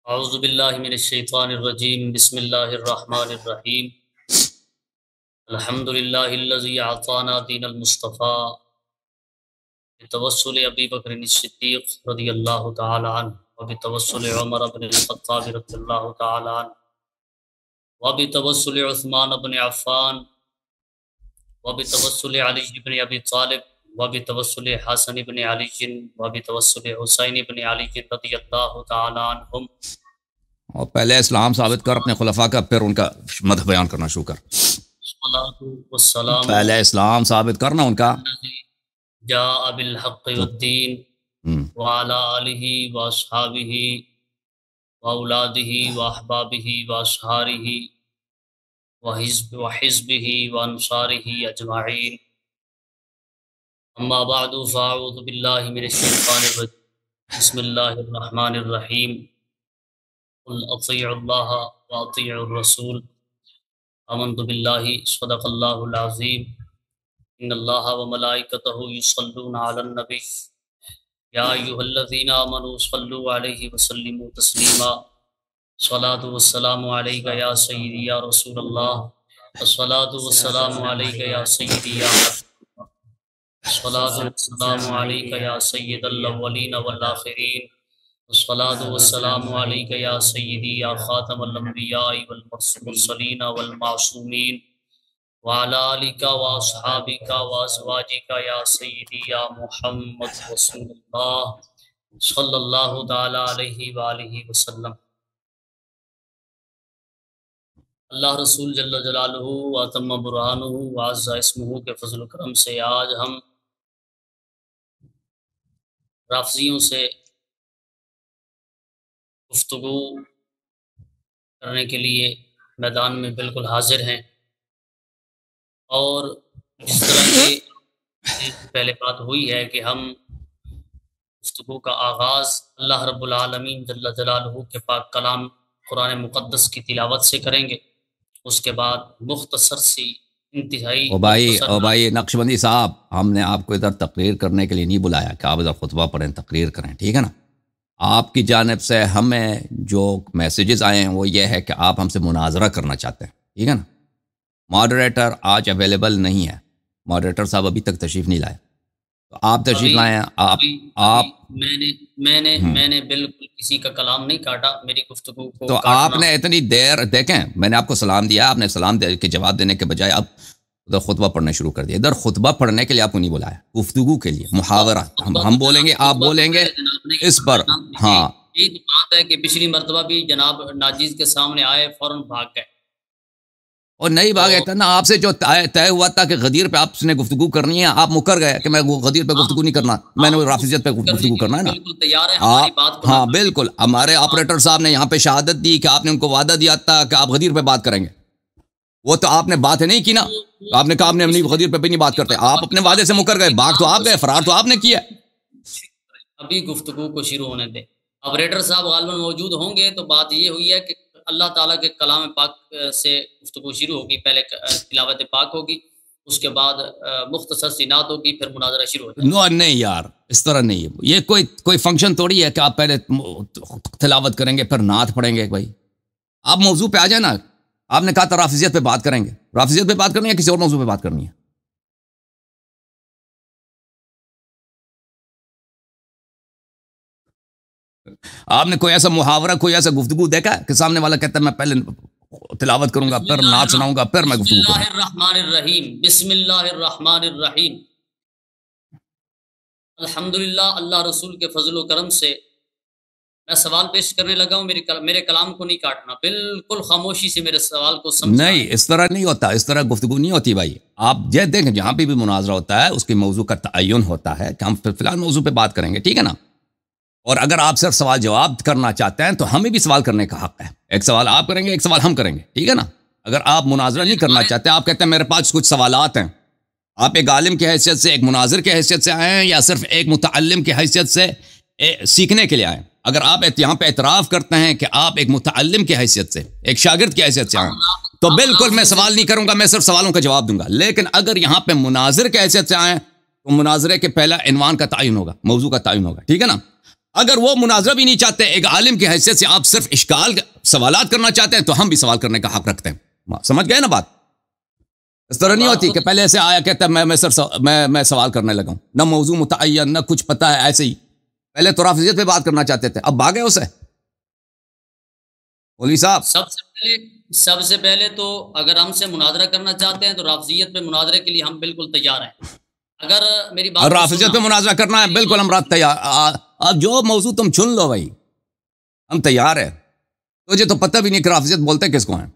اعوذ باللہ من الشیطان الرجیم بسم اللہ الرحمن الرحیم الحمد للہ الذی اعطانا دین المصطفیٰ بتوسل ابی بکر الصدیق رضی اللہ تعالی عنہ وبتوسل عمر بن الخطاب رضی اللہ تعالی عنہ وبتوسل عثمان بن عفان وبتوسل علی بن ابی طالب وبتوسل حسن بن علی وبتوسل حسین بن علی رضی اللہ تعالی عنہم۔ اور پہلے اسلام ثابت کر اپنے خلفاء کا، پھر ان کا مدح بیان کرنا شروع کر۔ پہلے اسلام ثابت کرنا ان کا۔ جاء بالحق والدین وعلى آلہ واصحابہ واولادہ واحبابہ واشہارہ وحزبہ وانصارہ اجمعین، اما بعد فاعوذ باللہ من الشیطان الرجیم بسم اللہ الرحمن الرحیم قل اطیعوا اللہ واطیعوا الرسول آمنت باللہ صدق اللہ العظیم ان اللہ وملائکتہ یصلون علی النبی یا ایھا الذین آمنوا صلوا علیہ وسلموا تسلیما الصلاۃ والسلام علیک یا سیدی یا رسول اللہ الصلاۃ والسلام علیک یا سیدی یا الصلاۃ والسلام علیک یا سید الاولین والآخرین الصلاۃ والسلام علیک یا سیدی یا خاتم الانبیاء والمرسلین والمعصومین وعلی آلک واصحابک وازواجک یا سیدی یا محمد رسول اللہ صلی اللہ تعالی علیہ وآلہ وسلم۔ اللہ رسول جل جلالہ واتم برہانہ وعز اسمہ کے فضل و کرم سے آج ہم رافضیوں سے گفتگو کرنے کے لیے میدان میں بالکل حاضر ہیں، اور جس طرح کی پہلے بات ہوئی ہے کہ ہم گفتگو کا آغاز اللہ رب العالمین جل جلالہ کے پاک کلام قرآن مقدس کی تلاوت سے کریں گے، اس کے بعد مختصر سی انتہائی او بھائی نقشبندی صاحب، ہم نے آپ کو ادھر تقریر کرنے کے لیے نہیں بلایا کہ آپ ادھر خطبہ پڑھیں، تقریر کریں، ٹھیک ہے نا؟ آپ کی جانب سے ہمیں جو میسیجز آئے ہیں وہ یہ ہے کہ آپ ہم سے مناظرہ کرنا چاہتے ہیں، ٹھیک ہے نا؟ ماڈریٹر آج اویلیبل نہیں ہے، ماڈریٹر صاحب ابھی تک تشریف نہیں لائے، تو آپ تشریف لائیں۔ میں نے بالکل کسی کا کلام نہیں کاٹا، میری گفتگو کو تو آپ نے اتنی دیر، دیکھیں میں نے آپ کو سلام دیا، آپ نے سلام دے کے جواب دینے کے بجائے اب ادھر خطبہ پڑھنے شروع کر دیا۔ ادھر خطبہ پڑھنے کے لیے آپ کو نہیں بلایا، گفتگو کے لیے، محاورہ، ہم بولیں گے آپ بولیں گے اس پر۔ ہاں یہی تو بات ہے کہ پچھلی مرتبہ بھی جناب ناجیز کے سامنے آئے، فوراً بھاگ گئے، اور نہیں بھاگے تھا نا، آپ سے جو طے ہوا تھا کہ غدیر پہ آپ نے گفتگو کرنی ہے، آپ مکر گئے کہ میں غدیر پہ گفتگو نہیں کرنا، میں نے رافضیت پہ گفتگو کرنا ہے نا۔ بالکل تیار ہے ہماری بات کو۔ ہاں بالکل، ہمارے آپریٹر صاحب نے یہاں پہ شہادت دی کہ آپ نے ان کو وعدہ دیا تھا کہ آپ غدیر پہ بات کریں گے، وہ تو آپ نے بات نہیں کی نا، آپ نے کہا آپ نے غدیر پہ بھی نہیں بات کرتے، آپ اپنے وعدے سے مکر گئے، بھاگ تو آپ گئے، فرار تو آپ نے کیا۔ ابھی گفتگو کو شروع ہونے دیں، آپریٹر صاحب غالباً موجود ہوں گے، تو بات یہ ہوئی ہے کہ اللہ تعالیٰ کے کلام پاک سے گفتگو شروع ہوگی، پہلے تلاوت پاک ہوگی، اس کے بعد مختصر سی نعت ہوگی، پھر مناظرہ شروع ہو جائے گا۔ نہیں یار، اس طرح نہیں ہے، یہ کوئی فنکشن تھوڑی ہے کہ آپ پہلے تلاوت کریں گے پھر نعت پڑھیں گے۔ بھائی آپ موضوع پہ آ جائیں نا، آپ نے کہا تھا رافضیت پہ بات کریں گے، رافضیت پہ بات کرنی ہے کسی اور موضوع پہ بات کرنی ہے؟ آپ نے کوئی ایسا محاورہ، کوئی ایسا گفتگو دیکھا کہ سامنے والا کہتا ہے میں پہلے تلاوت کروں گا پھر نعت سناؤں گا پھر میں گفتگو کروں گا؟ بسم اللہ الرحمن الرحیم، بسم اللہ الرحمن الرحیم۔ الحمدللہ، اللہ رسول کے فضل و کرم سے میں سوال پیش کرنے لگا ہوں، میرے کلام کو نہیں کاٹنا، بالکل خاموشی سے میرے سوال کو سمجھنا۔ نہیں، اس طرح نہیں ہوتا، اس طرح گفتگو نہیں ہوتی بھائی۔ آپ یہ دیکھیں جہاں پہ بھی مناظرہ ہوتا ہے اس کے موضوع کا تعین ہوتا ہے کہ ہم فلان موضوع پہ بات کریں گے، ٹھیک ہے نا؟ اور اگر آپ صرف سوال جواب کرنا چاہتے ہیں تو ہمیں بھی سوال کرنے کا حق ہے، ایک سوال آپ کریں گے ایک سوال ہم کریں گے، ٹھیک ہے نا؟ اگر آپ مناظرہ نہیں کرنا چاہتے، آپ کہتے ہیں میرے پاس کچھ سوالات ہیں، آپ ایک عالم کی حیثیت سے، ایک مناظر کی حیثیت سے آئے ہیں یا صرف ایک متعلم کی حیثیت سے سیکھنے کے لیے آئے ہیں؟ اگر آپ یہاں پہ اعتراف کرتے ہیں کہ آپ ایک متعلم کی حیثیت سے، ایک شاگرد کی حیثیت سے آئے ہیں، تو بالکل میں سوال نہیں کروں گا، میں صرف سوالوں کا جواب دوں گا۔ لیکن اگر یہاں پہ مناظر کی حیثیت سے آئے تو مناظرے کے پہلا عنوان کا تعین ہوگا، موضوع کا تعین ہوگا، ٹھیک ہے نا؟ اگر وہ مناظرہ بھی نہیں چاہتے، ایک عالم کی حیثیت سے آپ صرف اشکال سوالات کرنا چاہتے ہیں، تو ہم بھی سوال کرنے کا حق رکھتے ہیں. سمجھ گئے نا بات؟ اس طرح نہیں ہوتی کہ پہلے ایسے آیا کہتا ہے میں سوال کرنے لگا ہوں، نہ موضوع متعین نہ کچھ پتا ہے، ایسے ہی پہلے تو رافضیت پہ بات کرنا چاہتے تھے، اب بھاگے اسے. مولوی صاحب سب سے پہلے تو اگر ہم سے مناظرہ کرنا چاہتے ہیں تو رافضیت پہ مناظرے کے لیے ہم بالکل تیار ہیں. اگر میری بات رافضیت پہ مناظرہ کرنا ہے، بالکل ہم رات تیار. اب جو موضوع تم چن لو بھائی، ہم تیار ہیں. تجھے تو پتہ بھی نہیں کہ رافضیت بولتے کس کو ہیں،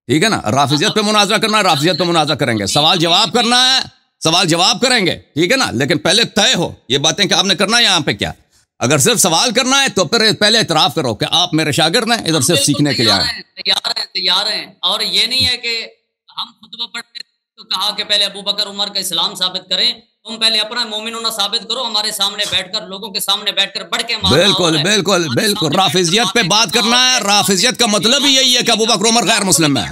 ٹھیک ہے نا؟ رافضیت پہ مناظرہ کرنا ہے، رافضیت پہ مناظرہ کریں گے. سوال جواب کرنا ہے، سوال جواب کریں گے، ٹھیک ہے نا؟ لیکن پہلے طے ہو یہ باتیں کہ آپ نے کرنا ہے یہاں پہ کیا. اگر صرف سوال کرنا ہے تو پھر پہلے اعتراف کرو کہ آپ میرے شاگرد ہیں، ادھر صرف سیکھنے کے لیے آئے. تیار ہیں. اور یہ نہیں ہے کہ ہم خطبہ پڑھتے تو کہا کہ پہلے ابو بکر عمر کا اسلام ثابت کریں. تم پہلے اپنا مومن ہونا ثابت کرو، ہمارے سامنے بیٹھ کر، لوگوں کے سامنے بیٹھ کر بڑھ کے مارنا. بالکل بالکل بالکل. رافضیت پہ بات کرنا ہے. رافضیت کا مطلب ہی یہی ہے کہ ابو بکر عمر غیر مسلم ہے.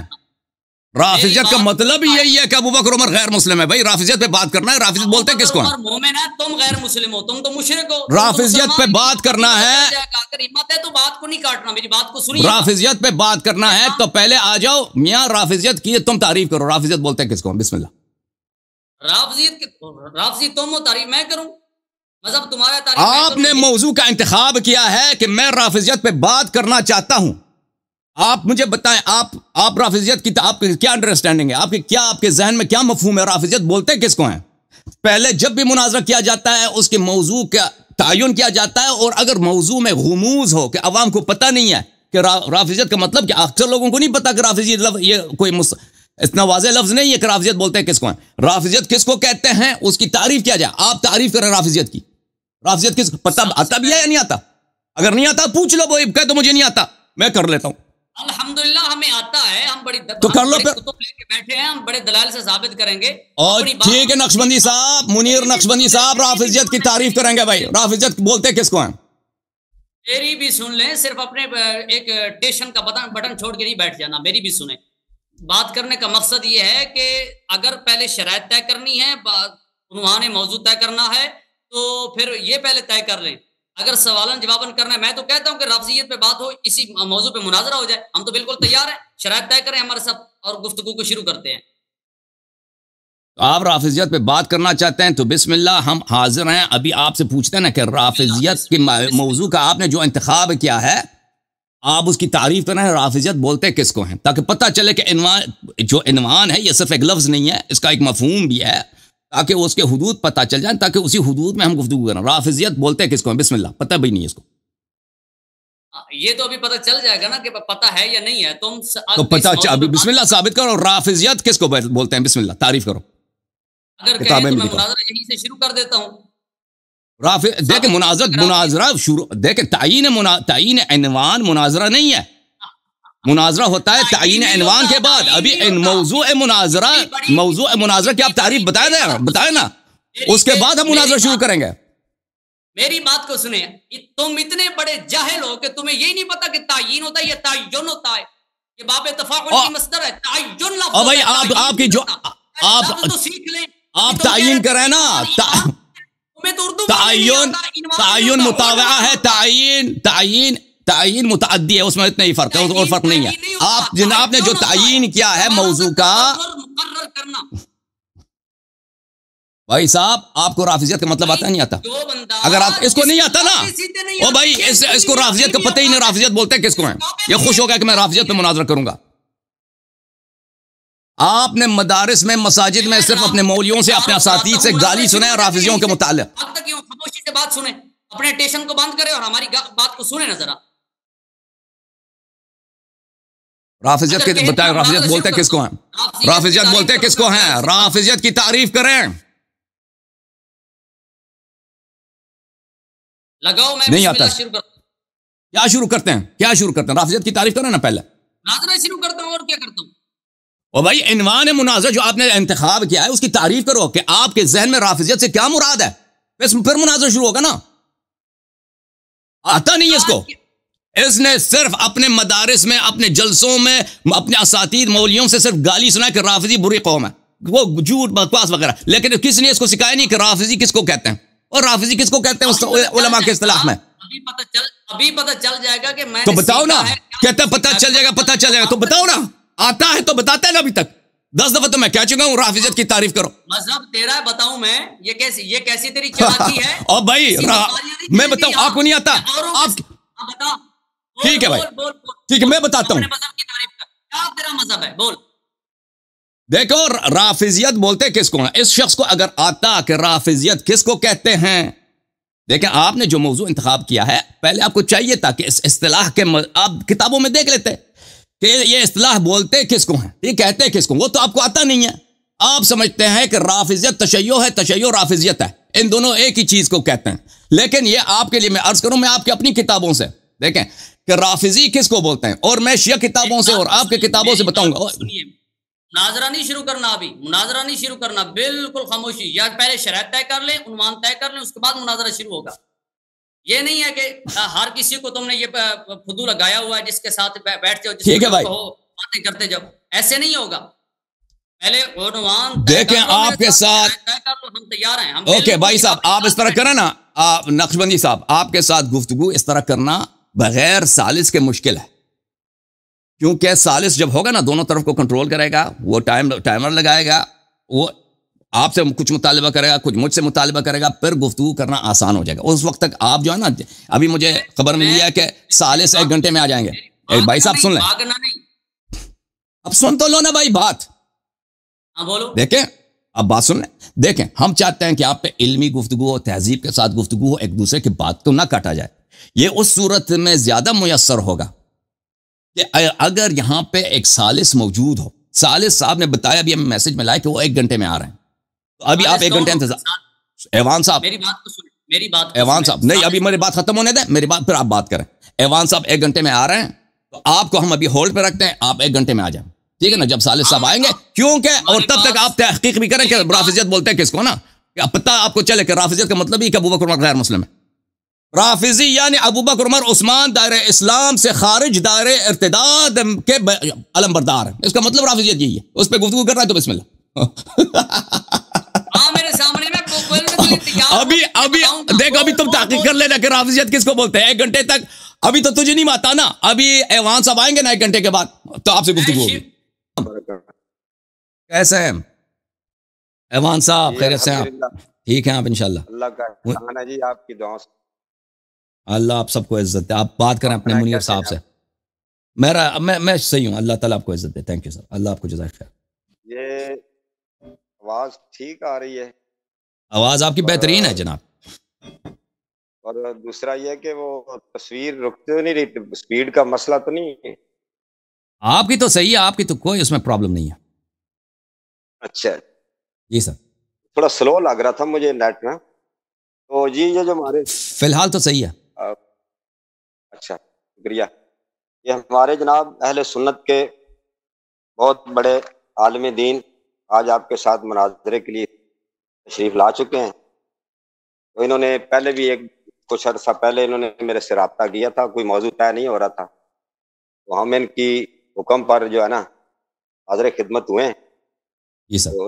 رافضیت کا مطلب ہی یہی ہے کہ ابو بکر عمر غیر مسلم ہے. بھائی رافضیت پہ بات کرنا ہے. رافضیت بولتے ہیں کس کو ہیں؟ مومن ہے، تم غیر مسلم ہو، تم تو مشرک ہو. رافضیت پہ بات کرنا ہے. اگر ہمت ہے تو بات کو نہیں کاٹنا، میری بات کو سنیے. رافضیت پہ بات کرنا ہے تو پہلے آ جاؤ میاں، رافضیت کی تم تعریف کرو. رافضیت بولتے ہیں کس کو ہیں؟ بسم اللہ. رافضی تم ہو، تعریف میں کروں؟ مذہب تمہارا، تعریف آپ نے موضوع کا انتخاب کیا ہے کہ میں رافضیت پہ بات کرنا چاہتا ہوں. آپ مجھے بتائیں، آپ رافضیت کی آپ کی کیا انڈرسٹینڈنگ ہے؟ آپ کے ذہن میں کیا مفہوم ہے؟ رافضیت بولتے کس کو ہیں؟ پہلے جب بھی مناظرہ کیا جاتا ہے اس کے موضوع کا تعین کیا جاتا ہے، اور اگر موضوع میں غموض ہو کہ عوام کو پتہ نہیں ہے کہ رافضیت کا مطلب کیا، اکثر لوگوں کو نہیں پتا کہ رافضیت لفظ یہ کوئی اتنا واضح لفظ نہیں ہے کہ رافضیت بولتے ہیں کس کو ہیں. رافضیت کس کو کہتے ہیں اس کی تعریف کیا جائے. آپ تعریف کریں رافضیت کی. رافضیت کس پتہ آتا بھی ہے یا نہیں آتا؟ اگر نہیں آتا پوچھ لو، وہ کہہ دو مجھے نہیں آتا، میں کر لیتا ہوں. الحمدللہ ہمیں آتا ہے، ہم بڑی تو کر لو پھر. کتب لے کے بیٹھے ہیں، ہم بڑے دلائل سے ثابت کریں گے. اور ٹھیک ہے نقشبندی صاحب، منیر نقشبندی صاحب رافضیت کی تعریف کریں گے. بھائی رافضیت بولتے کس کو ہیں؟ میری بھی سن لیں، صرف اپنے ایک ٹیشن کا بٹن چھوڑ کے نہیں بیٹھ جانا، میری بھی سنیں. بات کرنے کا مقصد یہ ہے کہ اگر پہلے شرائط طے کرنی ہے، عنوان موضوع طے کرنا ہے، تو پھر یہ پہلے طے کر لیں. اگر سوالن جوابن کرنا ہے، میں تو کہتا ہوں کہ رافضیت پہ بات ہو، اسی موضوع پہ مناظرہ ہو جائے. ہم تو بالکل تیار ہیں، شرائط طے کریں ہمارے ساتھ اور گفتگو کو شروع کرتے ہیں. آپ رافضیت پہ بات کرنا چاہتے ہیں تو بسم اللہ، ہم حاضر ہیں. ابھی آپ سے پوچھتے ہیں نا کہ رافضیت کے موضوع کا آپ نے جو انتخاب کیا ہے، آپ اس کی تعریف کرنا ہے. رافضیت بولتے کس کو ہیں، تاکہ پتہ چلے کہ عنوان ہے یہ صرف ایک لفظ نہیں ہے، اس کا ایک مفہوم بھی ہے، تاکہ اس کے حدود پتہ چل جائیں، تاکہ اسی حدود میں ہم گفتگو کریں. رافضیت بولتے کس کو ہیں؟ بسم اللہ. پتہ بھی نہیں ہے اس کو. یہ تو ابھی پتہ چل جائے گا نا کہ پتہ ہے یا نہیں ہے. تو پتہ ابھی بسم اللہ ثابت کرو. رافضیت کس کو بولتے ہیں؟ بسم اللہ تعریف کرو. اگر کہیں تو میں مناظرہ یہیں سے شروع کر دیتا ہوں. دیکھیں مناظرہ شروع، دیکھیں تعین عنوان مناظرہ نہیں ہے. مناظرہ ہوتا ہے تعین عنوان کے بعد. ابھی موضوع مناظرہ کی آپ تعریف بتائیں نا، اس کے بعد ہم مناظرہ شروع کریں گے. میری بات کو سنیں. تم اتنے بڑے جاہل ہو کہ تمہیں یہی نہیں پتا کہ تعین ہوتا ہے یا تعین ہوتا ہے. یہ باب تفاعل کی مصدر ہے. تعین لفظ. اور بھائی آپ کی جو تو سیکھ لیں. آپ تعین کریں نا. تعین مطاوعہ ہے. تعین متعدی ہے، اس میں اتنا ہی فرق ہے، اور فرق نہیں ہے. آپ جناب نے جو تعین کیا ہے موضوع کا، بھائی صاحب آپ کو رافضیت کا مطلب آتا نہیں آتا؟ اگر آپ اس کو نہیں آتا نا، او بھائی اس کو رافضیت کا پتہ ہی نہیں. رافضیت بولتے کس کو ہیں؟ یہ خوش ہو گیا کہ میں رافضیت پہ مناظرہ کروں گا. آپ نے مدارس میں، مساجد میں صرف اپنے مولویوں سے، اپنے اساتذہ سے گالی سنے رافضیوں کے متعلق. خاموشی سے بات سنیں، اپنے ٹیشن کو بند کریں اور ہماری بات کو سنیں نا ذرا. رافضیت کے بتائیں، رافضیت بولتے کس کو ہیں؟ رافضیت بولتے کس کو ہیں؟ رافضیت کی تعریف کریں. لگاؤ میں نہیں آتا. کیا شروع کرتے ہیں؟ رافضیت کی تعریف کریں نا پہلے. مناظرہ شروع کرتا ہوں اور کیا کرتا ہوں. اور بھائی عنوان مناظرہ جو آپ نے انتخاب کیا ہے اس کی تعریف کرو کہ آپ کے ذہن میں رافضیت سے کیا مراد ہے. پھر مناظرہ شروع ہوگا نا. آتا نہیں اس کو. اس نے صرف اپنے مدارس میں، اپنے جلسوں میں، اپنے اساتذہ مولویوں سے صرف گالی سنا کہ رافضی بری قوم ہے، وہ جھوٹ بکواس وغیرہ. لیکن کس نے اس کو سکھایا نہیں کہ رافضی کس کو کہتے ہیں، اور رافضی کس کو کہتے ہیں علماء کے اصطلاح میں. ابھی پتہ چل جائے گا کہ میں تو بتاؤ نا, کہتا پتہ چل جائے گا, تو بتاؤ نا, آتا ہے تو بتاتا ہے نا. ابھی تک 10 دفعہ تو میں کہہ چکا ہوں رافضیت کی تعریف کرو. مذہب تیرا ہے, بتاؤں میں یہ کیسی تیری چلاکی ہے. اور بھائی میں بتاؤں, آپ کو نہیں آتا, آپ بتا. ٹھیک ہے بھائی, ٹھیک ہے, میں بتاتا ہوں. مذہب کی تعریف کر, کیا تیرا مذہب ہے, بول. دیکھو رافضیت بولتے کس کو ہیں, اس شخص کو اگر آتا کہ رافضیت کس کو کہتے ہیں. دیکھیں آپ نے جو موضوع انتخاب کیا ہے, پہلے آپ کو چاہیے تھا کہ اس اصطلاح کے آپ کتابوں میں دیکھ لیتے کہ یہ اصطلاح بولتے کس کو ہیں, یہ کہتے کس کو. وہ تو آپ کو آتا نہیں ہے. آپ سمجھتے ہیں کہ رافضیت تشیع ہے, تشیع رافضیت ہے, ان دونوں ایک ہی چیز کو کہتے ہیں. لیکن یہ آپ کے لیے میں عرض کروں, میں آپ کی اپنی کتابوں سے دیکھیں کہ رافضی کس کو بولتے ہیں, اور میں شیعہ کتابوں سے اور آپ کے کتابوں سے بتاؤں گا. مناظرہ نہیں شروع کرنا, ابھی مناظرہ نہیں شروع کرنا, بالکل خاموشی. یا پہلے شرائط طے کر لیں, عنوان طے کر لیں, اس کے بعد مناظرہ شروع ہوگا. یہ نہیں ہے کہ ہر کسی کو تم نے یہ فدو لگایا ہوا ہے جس کے ساتھ بیٹھتے ہو, جس کو باتیں کرتے جاؤ. ایسے نہیں ہوگا. پہلے عنوان دیکھیں آپ کے ساتھ طے کر لو, ہم تیار ہیں. اوکے بھائی صاحب, آپ اس طرح کریں نا, نقشبندی صاحب, آپ کے ساتھ گفتگو اس طرح کرنا بغیر ثالث کے مشکل ہے. کیونکہ ثالث جب ہوگا نا, دونوں طرف کو کنٹرول کرے گا, وہ ٹائمر لگائے گا, وہ آپ سے کچھ مطالبہ کرے گا, کچھ مجھ سے مطالبہ کرے گا, پھر گفتگو کرنا آسان ہو جائے گا. اس وقت تک آپ جو ہے نا, ابھی مجھے خبر ملی ہے کہ ثالث 1 گھنٹے میں آ جائیں گے. بھائی صاحب سن لیں, اب سن تو لو نا بھائی بات. دیکھیں اب بات سن لیں. دیکھیں ہم چاہتے ہیں کہ آپ پہ علمی گفتگو ہو, تہذیب کے ساتھ گفتگو ہو, ایک دوسرے کی بات کو نہ کاٹا جائے. یہ اس صورت میں زیادہ میسر ہوگا کہ اگر یہاں پہ ایک ثالث موجود ہو. ثالث صاحب نے بتایا, ابھی ہمیں میسج ملا ہے کہ وہ 1 گھنٹے میں آ رہے ہیں. تو ابھی آپ 1 گھنٹے انتظار. ایوان صاحب, میری بات ایوان صاحب, نہیں ابھی میری بات ختم ہونے دیں, میری بات پھر آپ بات کریں. ایوان صاحب 1 گھنٹے میں آ رہے ہیں, تو آپ کو ہم ابھی ہولڈ پہ رکھتے ہیں, آپ 1 گھنٹے میں آ جائیں, ٹھیک ہے نا, جب ثالث صاحب آئیں گے. کیونکہ اور تب تک آپ تحقیق بھی کریں کہ رافضیت بولتے ہیں کس کو نا, پتہ آپ کو چلے کہ رافضیت کا مطلب ہی کہ ابوبکر عمر غیر مسلم ہے. رافضی یعنی ابوبکر عمر عثمان دائرہ اسلام سے خارج, دائرہ ارتداد کے علم بردار ہیں. اس کا مطلب رافضیت یہی ہے. اس پہ گفتگو کر رہا ہے تو بسم اللہ. میرے سامنے ابھی دیکھ, ابھی تم تحقیق کر لینا کہ رافضیت کس کو بولتے ہیں. 1 گھنٹے تک ابھی تو تجھے نہیں آتا نا, ابھی ایوان صاحب آئیں گے نا 1 گھنٹے کے بعد, تو آپ سے گفتگو ہوگی. کیسے ہیں ایوان صاحب, خیریت سے ہیں آپ؟ ٹھیک ہیں آپ انشاءاللہ. اللہ کا احسان ہے جی, آپ کی دعاؤں سے. اللہ آپ سب کو عزت دے. آپ بات کریں اپنے منیر صاحب سے. میں صحیح ہوں, اللہ تعالیٰ آپ کو عزت دے. تھینک یو سر, اللہ آپ کو جزائے خیر. یہ آواز ٹھیک آ رہی ہے؟ آواز آپ کی بہترین ہے جناب. اور دوسرا یہ کہ وہ تصویر رکتے نہیں رہی, سپیڈ کا مسئلہ تو نہیں ہے؟ آپ کی تو صحیح ہے, آپ کی تو کوئی اس میں پرابلم نہیں ہے. اچھا جی سر, تھوڑا سلو لگ رہا تھا مجھے نیٹ میں, تو جی یہ جو ہمارے فی الحال تو صحیح ہے. اچھا شکریہ. یہ ہمارے جناب اہل سنت کے بہت بڑے عالم دین آج آپ کے ساتھ مناظرے کے لیے تشریف لا چکے ہیں. تو انہوں نے پہلے بھی کچھ عرصہ پہلے انہوں نے میرے سے رابطہ کیا تھا, کوئی موضوع طے نہیں ہو رہا تھا, تو ہم ان کی حکم پر جو ہے نا حاضر خدمت ہوئے ہیں. جی سر, تو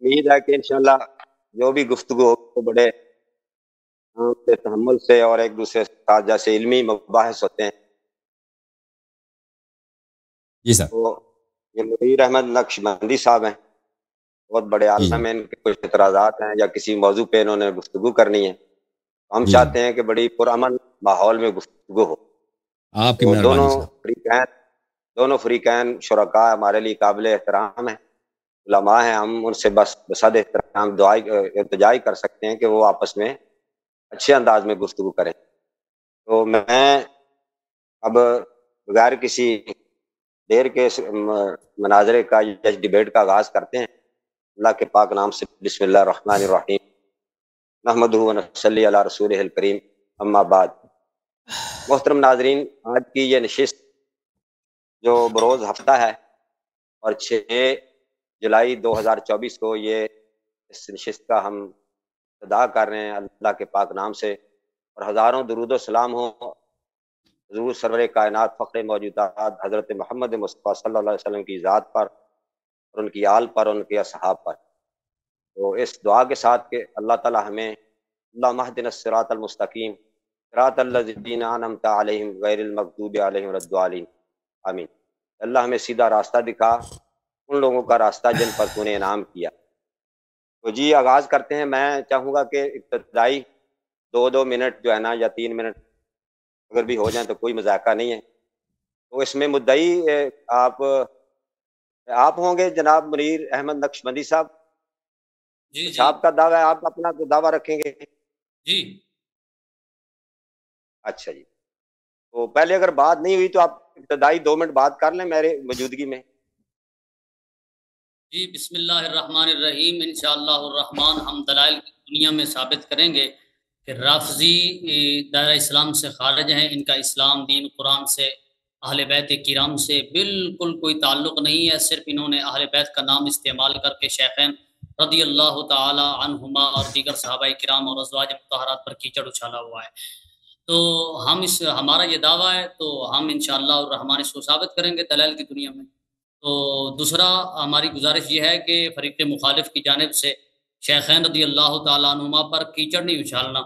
امید ہے کہ انشاءاللہ جو بھی گفتگو ہو بڑے تحمل سے اور ایک دوسرے کے ساتھ جیسے علمی مباحث ہوتے ہیں. جی سر, تو یہ منیر احمد نقشبندی صاحب ہیں, بہت بڑے عالم ہیں. ان کے کچھ اعتراضات ہیں یا کسی موضوع پہ انہوں نے گفتگو کرنی ہے, ہم چاہتے ہیں کہ بڑی پرامن ماحول میں گفتگو ہو. آپ کی مہربانی. دونوں فریقین شرکاء ہمارے لیے قابل احترام ہیں, علماء ہیں. ہم ان سے بس بصد احترام التجا کر سکتے ہیں کہ وہ آپس میں اچھے انداز میں گفتگو کریں. تو میں اب بغیر کسی دیر کے مناظرے کا یا ڈیبیٹ کا آغاز کرتے ہیں. اللہ کے پاک نام سے, بسم اللہ الرحمن الرحیم, نحمدہ و نصلی علی رسولہ الکریم, اما بعد. محترم ناظرین, آج کی یہ نشست جو بروز ہفتہ ہے اور 6 جولائی 2024 کو یہ اس نشست کا ہم ابتدا کر رہے ہیں اللہ کے پاک نام سے, اور ہزاروں درود و سلام ہوں حضور سرور کائنات فخر موجودات حضرت محمد مصطفیٰ صلی اللہ علیہ وسلم کی ذات پر اور ان کی آل پر اور ان کے اصحاب پر. تو اس دعا کے ساتھ کہ اللہ تعالی ہمیں اللہم اہدنا الصراط المستقیم صراط الذین انعمت علیہم غیر المغضوب علیہم ولا الضالین آمین۔ اللہ ہمیں سیدھا راستہ دکھا، ان لوگوں کا راستہ جن پر تو نے انعام کیا۔ تو جی آغاز کرتے ہیں۔ میں چاہوں گا کہ ابتدائی 2 منٹ جو ہے نا، یا 3 منٹ اگر بھی ہو جائیں تو کوئی مذاکرہ نہیں ہے۔ تو اس میں مدعی آپ ہوں گے جناب منیر احمد نقشبندی صاحب؟ جی جی آپ کا دعویٰ ہے، آپ اپنا دعویٰ رکھیں گے؟ جی اچھا جی، تو پہلے اگر بات نہیں ہوئی تو آپ ابتدائی 2 منٹ بات کر لیں میرے موجودگی میں۔ جی بسم اللہ الرحمن الرحیم۔ انشاءاللہ الرحمن ہم دلائل کی دنیا میں ثابت کریں گے کہ رافضی دائرہ اسلام سے خارج ہیں۔ ان کا اسلام، دین، قرآن سے، اہل بیت کرام سے بالکل کوئی تعلق نہیں ہے۔ صرف انہوں نے اہل بیت کا نام استعمال کر کے شیخین رضی اللہ تعالی عنہما اور دیگر صحابہ کرام اور ازواج مطہرات پر کیچڑ اچھالا ہوا ہے۔ تو ہمارا یہ دعویٰ ہے، تو ہم انشاءاللہ الرحمن اس کو ثابت کریں گے دلائل کی دنیا میں۔ تو دوسرا ہماری گزارش یہ ہے کہ فریق مخالف کی جانب سے شیخین رضی اللہ تعالیٰ عنہما پر کیچڑ نہیں اچھالنا۔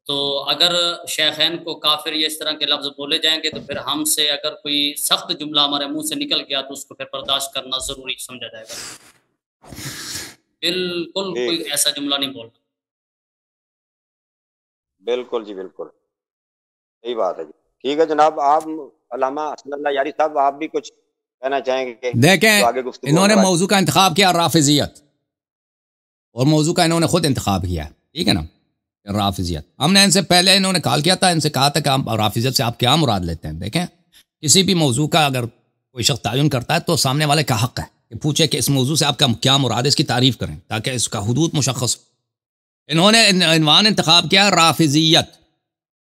تو اگر شیخین کو کافر یا اس طرح کے لفظ بولے جائیں گے تو پھر ہم سے اگر کوئی سخت جملہ ہمارے منہ سے نکل گیا تو اس کو پھر برداشت کرنا ضروری سمجھا جائے گا۔ بالکل کوئی ایسا جملہ نہیں بولنا۔ بالکل جی، بالکل یہی بات ہے جی۔ ٹھیک ہے جناب، آپ علامہ حسن اللہ یاری صاحب، آپ بھی کچھ کہنا چاہیں گے؟ دیکھیں، تو آگے گفتگو انہوں نے ہونے والی۔ موضوع کا انتخاب کیا رافضیت، اور موضوع کا انہوں نے خود انتخاب کیا ہے، ٹھیک ہے نا، رافضیت۔ ہم نے ان سے پہلے انہوں نے کال کیا تھا، ان سے کہا تھا کہ آپ رافضیت سے آپ کیا مراد لیتے ہیں۔ دیکھیں، کسی بھی موضوع کا اگر کوئی شخص تعین کرتا ہے تو سامنے والے کا حق ہے کہ پوچھے کہ اس موضوع سے آپ کا کیا مراد ہے، اس کی تعریف کریں تاکہ اس کا حدود مشخص ہو۔ انہوں نے عنوان انتخاب کیا رافضیت۔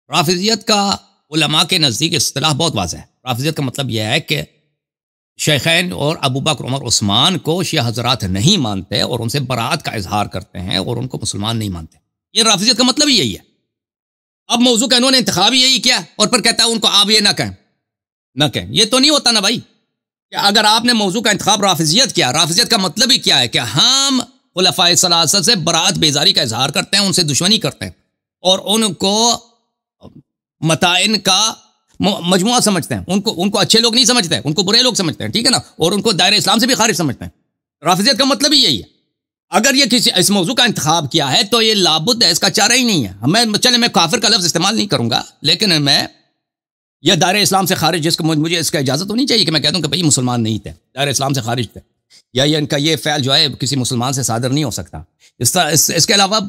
رافضیت کا علماء کے نزدیک اصطلاح بہت واضح ہے۔ رافضیت کا مطلب یہ ہے کہ شیخین اور ابو بکر، عمر، عثمان کو شیعہ حضرات نہیں مانتے اور ان سے برات کا اظہار کرتے ہیں اور ان کو مسلمان نہیں مانتے۔ یہ رافضیت کا مطلب ہی یہی ہے۔ اب موضوع کا انہوں نے انتخاب ہی یہی کیا اور پھر کہتا ہے ان کو آپ یہ نہ کہیں۔ یہ تو نہیں ہوتا نا بھائی، کہ اگر آپ نے موضوع کا انتخاب رافضیت کیا، رافضیت کا مطلب ہی کیا ہے کہ ہم خلفائے ثلاثہ سے برات بیزاری کا اظہار کرتے ہیں، ان سے دشمنی کرتے ہیں اور ان کو متائن کا مجموعہ سمجھتے ہیں، ان کو اچھے لوگ نہیں سمجھتے، ان کو برے لوگ سمجھتے ہیں، ٹھیک ہے نا، اور ان کو دائرہ اسلام سے بھی خارج سمجھتے ہیں۔ رافضیت کا مطلب ہی یہی ہے۔ اگر یہ کسی اس موضوع کا انتخاب کیا ہے تو یہ لابد ہے، اس کا چارہ ہی نہیں ہے۔ میں کافر کا لفظ استعمال نہیں کروں گا، لیکن میں یہ دائرہ اسلام سے خارج، جس کو مجھے اس کا اجازت ہونی چاہیے کہ میں کہہ دوں کہ بھئی مسلمان نہیں تھے، دائرہ اسلام سے خارج تھے، یا ان کا یہ فعل جو ہے کسی مسلمان سے صادر نہیں ہو سکتا۔ اس کے علاوہ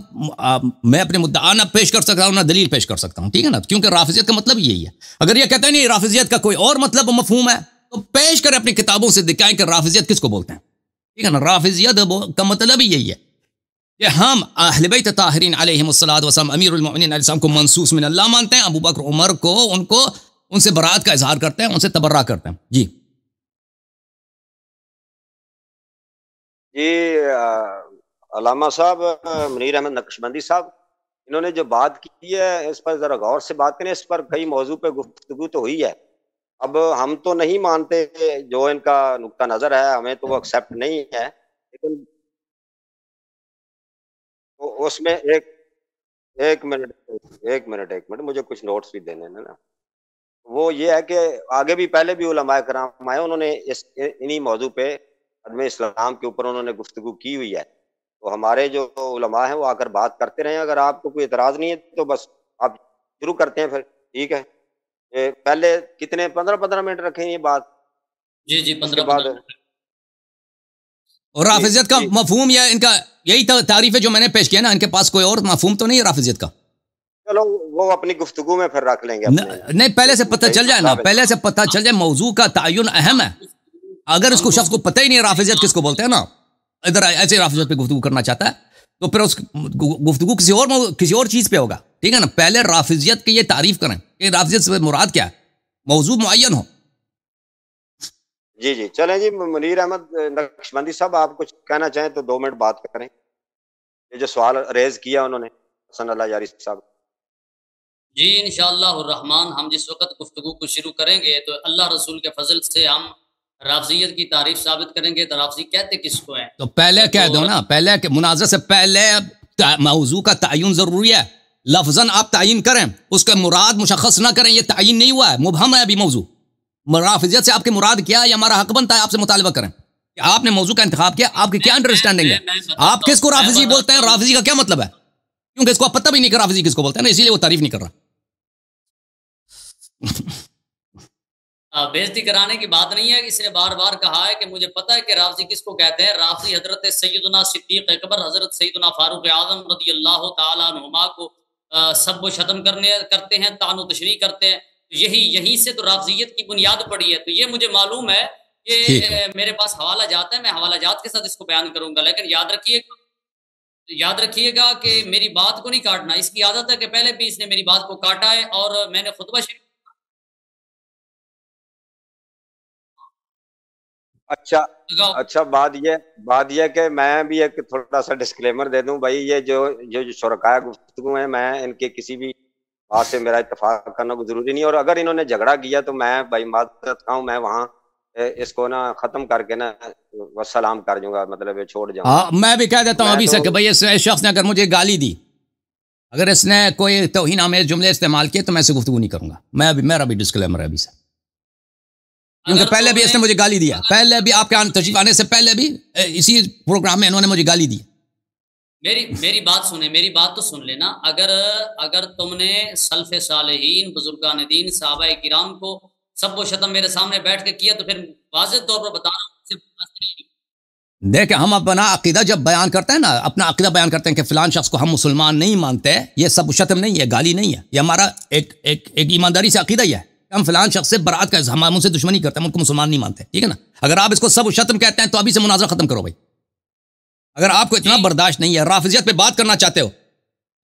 میں اپنے مدعا نہ پیش کر سکتا ہوں، نہ دلیل پیش کر سکتا ہوں، ٹھیک ہے نا، کیونکہ رافضیت کا مطلب یہی ہے۔ اگر یہ کہتے ہیں نہیں رافضیت کا کوئی اور مطلب و مفہوم ہے تو پیش کریں اپنی کتابوں سے، دکھائیں کہ رافضیت کس کو بولتے ہیں، ٹھیک ہے نا۔ رافضیت کا مطلب ہی یہی ہے کہ ہم اہل بیت طاہرین علیہم الصلوۃ والسلام، امیر المؤمنین علیہ السلام کو منصوص من اللہ مانتے ہیں، ابو بکر، عمر کو ان سے برات کا اظہار کرتے ہیں، ان سے تبرہ کرتے ہیں۔ جی جی علامہ صاحب، منیر احمد نقشبندی صاحب، انہوں نے جو بات کی ہے اس پر ذرا غور سے بات کریں۔ اس پر کئی موضوع پہ گفتگو تو ہوئی ہے۔ اب ہم تو نہیں مانتے، جو ان کا نقطہ نظر ہے ہمیں تو وہ ایکسیپٹ نہیں ہے، لیکن اس میں ایک منٹ مجھے کچھ نوٹس بھی دینے ہیں نا۔ وہ یہ ہے کہ آگے بھی پہلے بھی علماء کرام آئے، انہوں نے انہی موضوع پہ عدم اسلام کے اوپر انہوں نے گفتگو کی ہوئی ہے۔ تو ہمارے جو علماء ہیں وہ آ کر بات کرتے رہے ہیں۔ اگر آپ کو کوئی اعتراض نہیں ہے تو بس آپ شروع کرتے ہیں پھر، ٹھیک ہے۔ پہلے کتنے 15 منٹ رکھیں یہ بات؟ جی اس کے بعد اور رافضیت کا مفہوم یا ان کا یہی تعریف ہے جو میں نے پیش کیا نا، ان کے پاس کوئی اور مفہوم تو نہیں ہے رافضیت کا؟ چلو وہ اپنی گفتگو میں پھر رکھ لیں گے۔ نہیں، پہلے سے پتہ چل جائے نا، پہلے سے پتہ چل جائے، موضوع کا تعین اہم ہے۔ اگر اس کو شخص کو پتہ ہی نہیں ہے رافضیت کس کو بولتے ہیں نا، ادھر ایسے رافضیت پہ گفتگو کرنا چاہتا ہے تو پھر اس گفتگو کسی اور چیز پہ ہوگا، ٹھیک ہے نا۔ پہلے رافضیت کی یہ تعریف کریں کہ رافضیت سے مراد کیا ہے، موضوع معین ہو۔ جی چلیں جی، منیر احمد نقشبندی صاحب آپ کچھ کہنا چاہیں تو 2 منٹ بات کریں۔ یہ جو سوال ریز کیا انہوں نے حسن اللہ یاری صاحب۔ جی انشاءاللہ الرحمن ہم جس وقت گفتگو کو شروع کریں گے تو اللہ رسول کے فضل سے ہم رافضیت کی تعریف ثابت کریں گے۔ تو رافضی کہتے کس کو ہیں؟ تو پہلے کہہ دو نا، پہلے مناظرے سے پہلے موضوع کا تعین ضروری ہے، لفظاً آپ تعین کریں، اس کا مراد مشخص نہ کریں، یہ تعین نہیں ہوا ہے، مبہم ہے ابھی موضوع. رافضیت سے آپ کے مراد کیا ہے، یہ ہمارا حق بنتا ہے آپ سے مطالبہ کریں کہ آپ نے موضوع کا انتخاب کیا، آپ کی کیا انڈرسٹینڈنگ ہے، آپ کس کو رافضی بولتے ہیں، رافضی کا کیا مطلب ہے، کیونکہ اس کو پتہ بھی نہیں کہ رافضی کس کو بولتے ہیں نا، اسی لیے وہ تعریف نہیں کر رہا. بےزتی کرانے کی بات نہیں ہے، اس نے بار بار کہا ہے کہ مجھے پتہ ہے کہ رافضی کس کو کہتے ہیں. رافضی حضرت سیدنا صدیق اکبر، حضرت سیدنا فاروق اعظم رضی اللہ تعالیٰ عنہما کو سب و شتم کرتے ہیں، طعن و تشریح کرتے ہیں. یہیں سے تو رافضیت کی بنیاد پڑی ہے. تو یہ مجھے معلوم ہے کہ میرے پاس حوالہ جات ہے، میں حوالہ جات کے ساتھ اس کو بیان کروں گا. لیکن یاد رکھیے گا کہ میری بات کو نہیں کاٹنا. اس کی عادت ہے کہ پہلے بھی اس نے میری بات کو کاٹا ہے، اور میں نے خطبہ شریف. اچھا بات یہ کہ میں بھی ایک تھوڑا سا ڈسکلیمر دے دوں بھائی، یہ جو شرکائے گفتگو ہیں، میں ان کے کسی بھی بات سے میرا اتفاق کرنا کوئی ضروری نہیں، اور اگر انہوں نے جھگڑا کیا تو میں بھائی معذرت ہوں، میں وہاں اس کو نا ختم کر کے نا والسلام کر دوں گا، مطلب چھوڑ جاؤں. ہاں میں بھی کہہ دیتا ہوں ابھی سے کہ بھائی اس شخص نے اگر مجھے گالی دی، اگر اس نے کوئی توہین آمیز جملے استعمال کیے تو میں اسے گفتگو نہیں کروں گا. میرا بھی ڈسکلیمر ہے ابھی سے، کیونکہ پہلے بھی اس نے مجھے گالی دیا، پہلے بھی آپ کے تشریف آنے سے پہلے بھی اسی پروگرام میں انہوں نے مجھے گالی دی. میری بات سنیں، میری بات تو سن لینا. اگر تم نے سلف صالحین، بزرگان دین، صحابہ کرام کو سب و شتم میرے سامنے بیٹھ کے کیا تو پھر واضح طور پر بتانا. دیکھیں ہم اپنا عقیدہ جب بیان کرتے ہیں نا، اپنا عقیدہ بیان کرتے ہیں کہ فلان شخص کو ہم مسلمان نہیں مانتے، یہ سب و شتم نہیں ہے، گالی نہیں ہے، یہ ہمارا ایک ایمانداری سے عقیدہ ہی ہے. ہم فلان شخص سے برات کا اظہار، ہم ان سے دشمنی کرتے ہیں، ہم ان کو مسلمان نہیں مانتے، ٹھیک ہے نا. اگر آپ اس کو سب و شتم کہتے ہیں تو ابھی سے مناظرہ ختم کرو بھائی. اگر آپ کو اتنا برداشت نہیں ہے، رافضیت پہ بات کرنا چاہتے ہو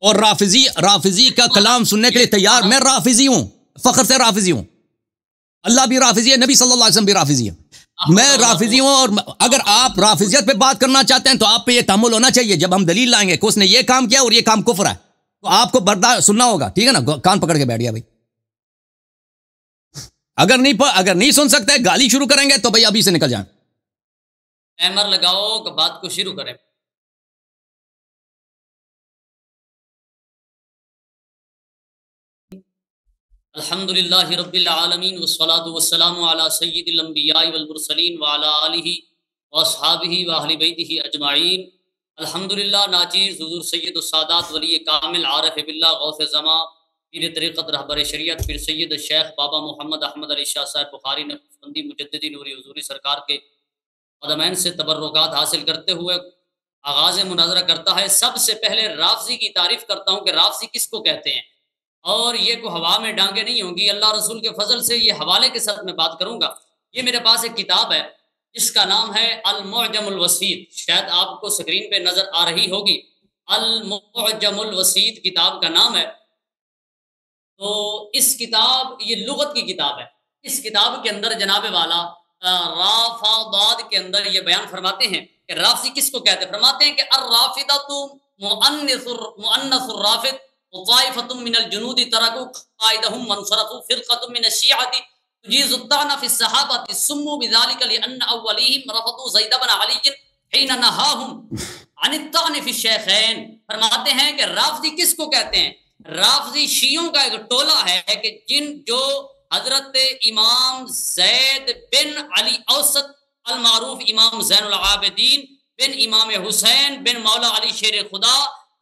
اور رافضی کا کلام سننے کے لیے تیار، میں رافضی ہوں، فخر سے رافضی ہوں، اللہ بھی رافضی ہے، نبی صلی اللہ علیہ وسلم بھی رافضی ہے، میں رافضی ہوں. اور اگر آپ رافضیت پہ بات کرنا چاہتے ہیں تو آپ پہ یہ تحمل ہونا چاہیے، جب ہم دلیل لائیں گے کہ اس نے یہ کام کیا اور یہ کام کفر ہے تو آپ کو برداشت سننا ہوگا، ٹھیک ہے نا. کان پکڑ کے بیٹھ گیا بھائی. اگر نہیں سن سکتے، گالی شروع کریں گے تو بھائی ابھی سے نکل جائیں. ٹائمر لگاؤ کہ بات کو شروع کریں. الحمدللہ رب العالمین والصلاة والسلام علی سید الانبیاء والمرسلین وعلی آلہ واصحابہ واہل بیتہ اجمعین. الحمدللہ ناچیز حضور سید السادات ولی کامل عارف باللہ غوث زمان پیر طریقت رہبر شریعت پیر سید الشیخ بابا محمد احمد علی شاہ صاحب بخاری نقشبندی مجددی نوری حضوری سرکار کے قدمین سے تبرکات حاصل کرتے ہوئے آغاز مناظرہ کرتا ہے. سب سے پہلے رافضی کی تعریف کرتا ہوں کہ رافضی کس کو کہتے ہیں، اور یہ کو ہوا میں ڈانگیں نہیں ہوں گی، اللہ رسول کے فضل سے یہ حوالے کے ساتھ میں بات کروں گا. یہ میرے پاس ایک کتاب ہے جس کا نام ہے المعجم الوسیط، شاید آپ کو سکرین پہ نظر آ رہی ہوگی. المعجم الوسیط کتاب کا نام ہے. تو اس کتاب، یہ لغت کی کتاب ہے، اس کتاب کے اندر جناب والا رافضات کے اندر یہ بیان فرماتے ہیں کہ رافضی کس کو کہتے ہیں. فرماتے ہیں کہ الرافضۃ مؤنث الرافض وطائفۃ من الجنود ترکوا قائدهم وانصرفوا فرقۃ من الشیعۃ تجیز الطعن فی الصحابۃ سموا بذلک لأن اولئهم رفضوا زید بن علی حین نہاهم عن الطعن فی الشیخین. فرماتے ہیں کہ رافضی کس کو کہتے ہیں. رافضی شیعوں کا ایک ٹولہ ہے کہ جو حضرت امام زید بن علی اوسط المعروف امام زین العابدین بن امام حسین بن مولا علی شیر خدا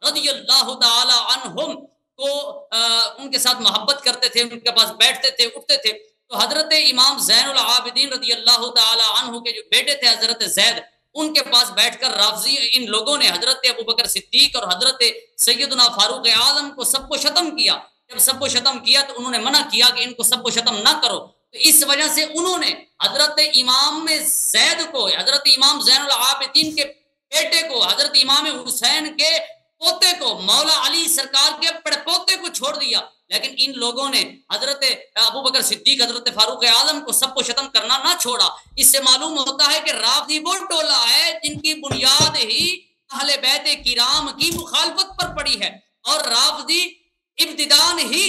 رضی اللہ تعالی عنہم کو ان کے ساتھ محبت کرتے تھے، ان کے پاس بیٹھتے تھے، اٹھتے تھے. تو حضرت امام زین العابدین رضی اللہ تعالی عنہ کے جو بیٹے تھے حضرت زید، ان کے پاس بیٹھ کر رافضی ان لوگوں نے حضرت ابوبکر صدیق اور حضرت سیدنا فاروق اعظم کو سب کو شتم کیا. جب سب کو شتم کیا تو انہوں نے منع کیا کہ ان کو سب کو شتم نہ کرو. تو اس وجہ سے انہوں نے حضرت امام زید کو، حضرت امام زین العابدین کے بیٹے کو، حضرت امام حسین کے پوتے کو، مولا علی سرکار کے پڑ پوتے کو چھوڑ دیا. لیکن ان لوگوں نے حضرت ابوبکر صدیق، حضرت فاروق اعظم کو سب کو ختم کرنا نہ چھوڑا. اس سے معلوم ہوتا ہے کہ رافضی وہ ٹولہ ہے جن کی بنیاد ہی اہل بیت کرام کی مخالفت پر پڑی ہے. اور رافضی ابتداءً ہی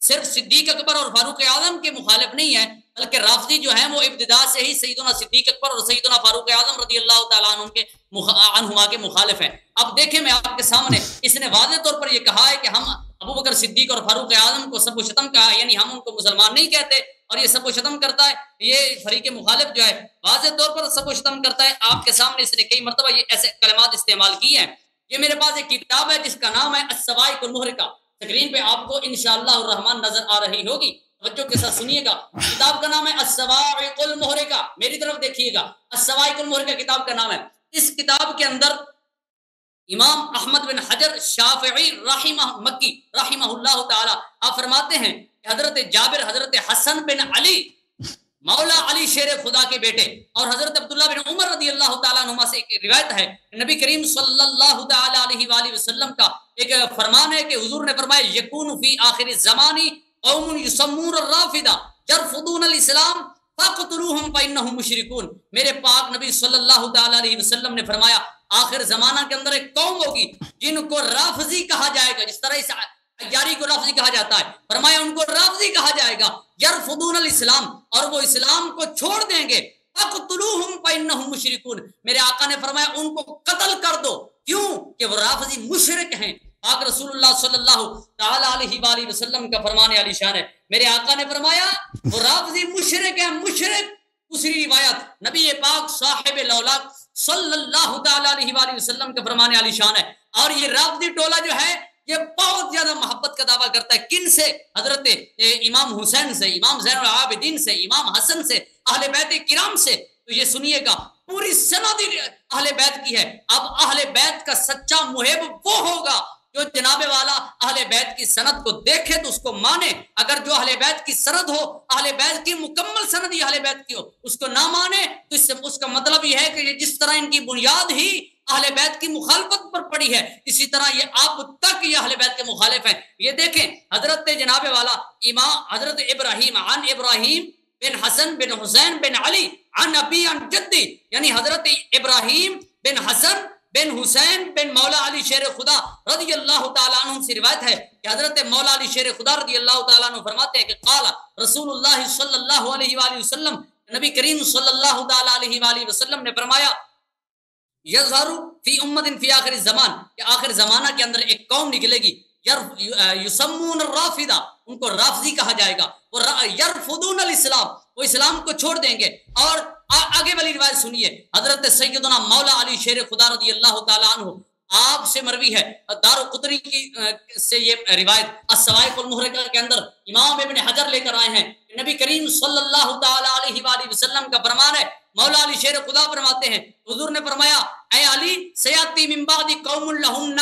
صرف صدیق اکبر اور فاروق اعظم کے مخالف نہیں ہے بلکہ رافضی جو ہیں وہ ابتدا سے ہی سیدنا صدیق اکبر اور سیدنا فاروق اعظم رضی اللہ تعالیٰ عنہما کے مخالف ہیں۔ اب دیکھیں میں آپ کے سامنے، اس نے واضح طور پر یہ کہا ہے کہ ہم ابو بکر صدیق اور فاروق اعظم کو سب و شتم کہا، یعنی ہم ان کو مسلمان نہیں کہتے، اور یہ سب و شتم کرتا ہے، یہ فریق مخالف جو ہے واضح طور پر سب و شتم کرتا ہے۔ آپ کے سامنے اس نے کئی مرتبہ یہ ایسے کلمات استعمال کی ہیں۔ یہ میرے پاس ایک کتاب ہے جس کا نام ہے الصواعق المحرقہ، اسکرین پہ آپ کو انشاءاللہ الرحمن نظر آ رہی ہوگی، توجہ کے ساتھ سنیے گا۔ کتاب کا نام ہے الصواعق المحرقہ، میری طرف دیکھیے گا، الصواعق المحرقہ کتاب کا نام ہے۔ اس کتاب کے اندر امام احمد بن حجر شافعی مکی رحمہ اللہ تعالی آپ فرماتے ہیں کہ حضرت جابر، حضرت حسن بن علی مولا علی شیر خدا کے بیٹے، اور حضرت عبداللہ بن عمر رضی اللہ تعالیٰ عنہما سے ایک روایت ہے، نبی کریم صلی اللہ تعالیٰ علیہ وآلہ وسلم کا ایک فرمان ہے کہ حضور نے فرمایا یکون فی آخر الزمان قوم یسمون الرافضہ یرفضون الاسلام فاقتلوہم فانہم مشرکون۔ میرے پاک نبی صلی اللہ تعالیٰ علیہ وسلم نے فرمایا آخر زمانہ کے اندر ایک قوم ہوگی جن کو رافضی کہا جائے گا، جس طرح اس یاری کو رافضی کہا جاتا ہے، فرمایا ان کو رافضی کہا جائے گا، یرفضون الاسلام، اور وہ اسلام کو چھوڑ دیں گے، فاقتلوہم فانہم مشرکون، میرے آقا نے فرمایا ان کو قتل کر دو، کیوں کہ وہ رافضی مشرک ہیں۔ پاک رسول اللہ صلی اللہ تعالی علیہ وآلہ وسلم کا فرمان علی شان ہے، میرے آقا نے فرمایا وہ رافضی مشرک ہیں، مشرک۔ دوسری روایت نبی پاک صاحب لولاک صلی اللہ تعالی علیہ وآلہ وسلم کا فرمان علی شان ہے، اور یہ رافضی ٹولہ جو ہے یہ بہت زیادہ محبت کا دعویٰ کرتا ہے، کن سے؟ حضرت امام حسین سے، امام زین العابدین سے، امام حسن سے، اہل بیت کرام سے۔ تو یہ سنیے گا پوری سند اہل بیت کی ہے۔ اب اہل بیت کا سچا محب وہ ہوگا جو جناب والا اہل بیت کی سند کو دیکھے تو اس کو مانے، اگر جو اہل بیت کی سند ہو، اہل بیت کی مکمل سند ہی اہل بیت کی ہو، اس کو نہ مانے تو اس کا مطلب یہ ہے کہ یہ جس طرح ان کی بنیاد ہی اہل بیت کی مخالفت پر پڑی ہے، اسی طرح یہ آپ تک یہ اہل بیت کے مخالف ہیں۔ یہ دیکھیں حضرت جناب والا امام حضرت ابراہیم عن ابراہیم بن حسن بن حسین بن علی عن ابی عن جدی، یعنی حضرت ابراہیم بن حسن بن حسین بن مولا علی شیر خدا رضی اللہ تعالیٰ عنہ سے روایت ہے کہ حضرت مولا علی شیر خدا رضی اللہ تعالیٰ عنہ فرماتے ہیں کہ قال رسول اللہ صلی اللہ علیہ وآلہ وسلم، نبی کریم صلی اللہ تعالیٰ علیہ وآلہ وسلم نے فرمایا یظہر فی امت فی آخر الزمان، کہ آخر زمانہ کے اندر ایک قوم نکلے گی، یسمون الرافضہ، ان کو رافضی کہا جائے گا، وہ یرفضون الاسلام، وہ اسلام کو چھوڑ دیں گے۔ اور آگے والی روایت سنیے، حضرت سیدنا مولا علی شیر خدا رضی اللہ تعالیٰ عنہ آپ سے مروی ہے، دارقطنی کی سے یہ روایت الصواعق المحرقہ کے اندر امام ابن حجر لے کر آئے ہیں، نبی کریم صلی اللہ تعالیٰ علیہ وآلہ وسلم کا فرمان ہے، مولا علی شیر خدا فرماتے ہیں حضور نے فرمایا اے علی سیاتی من بعد قوم لہم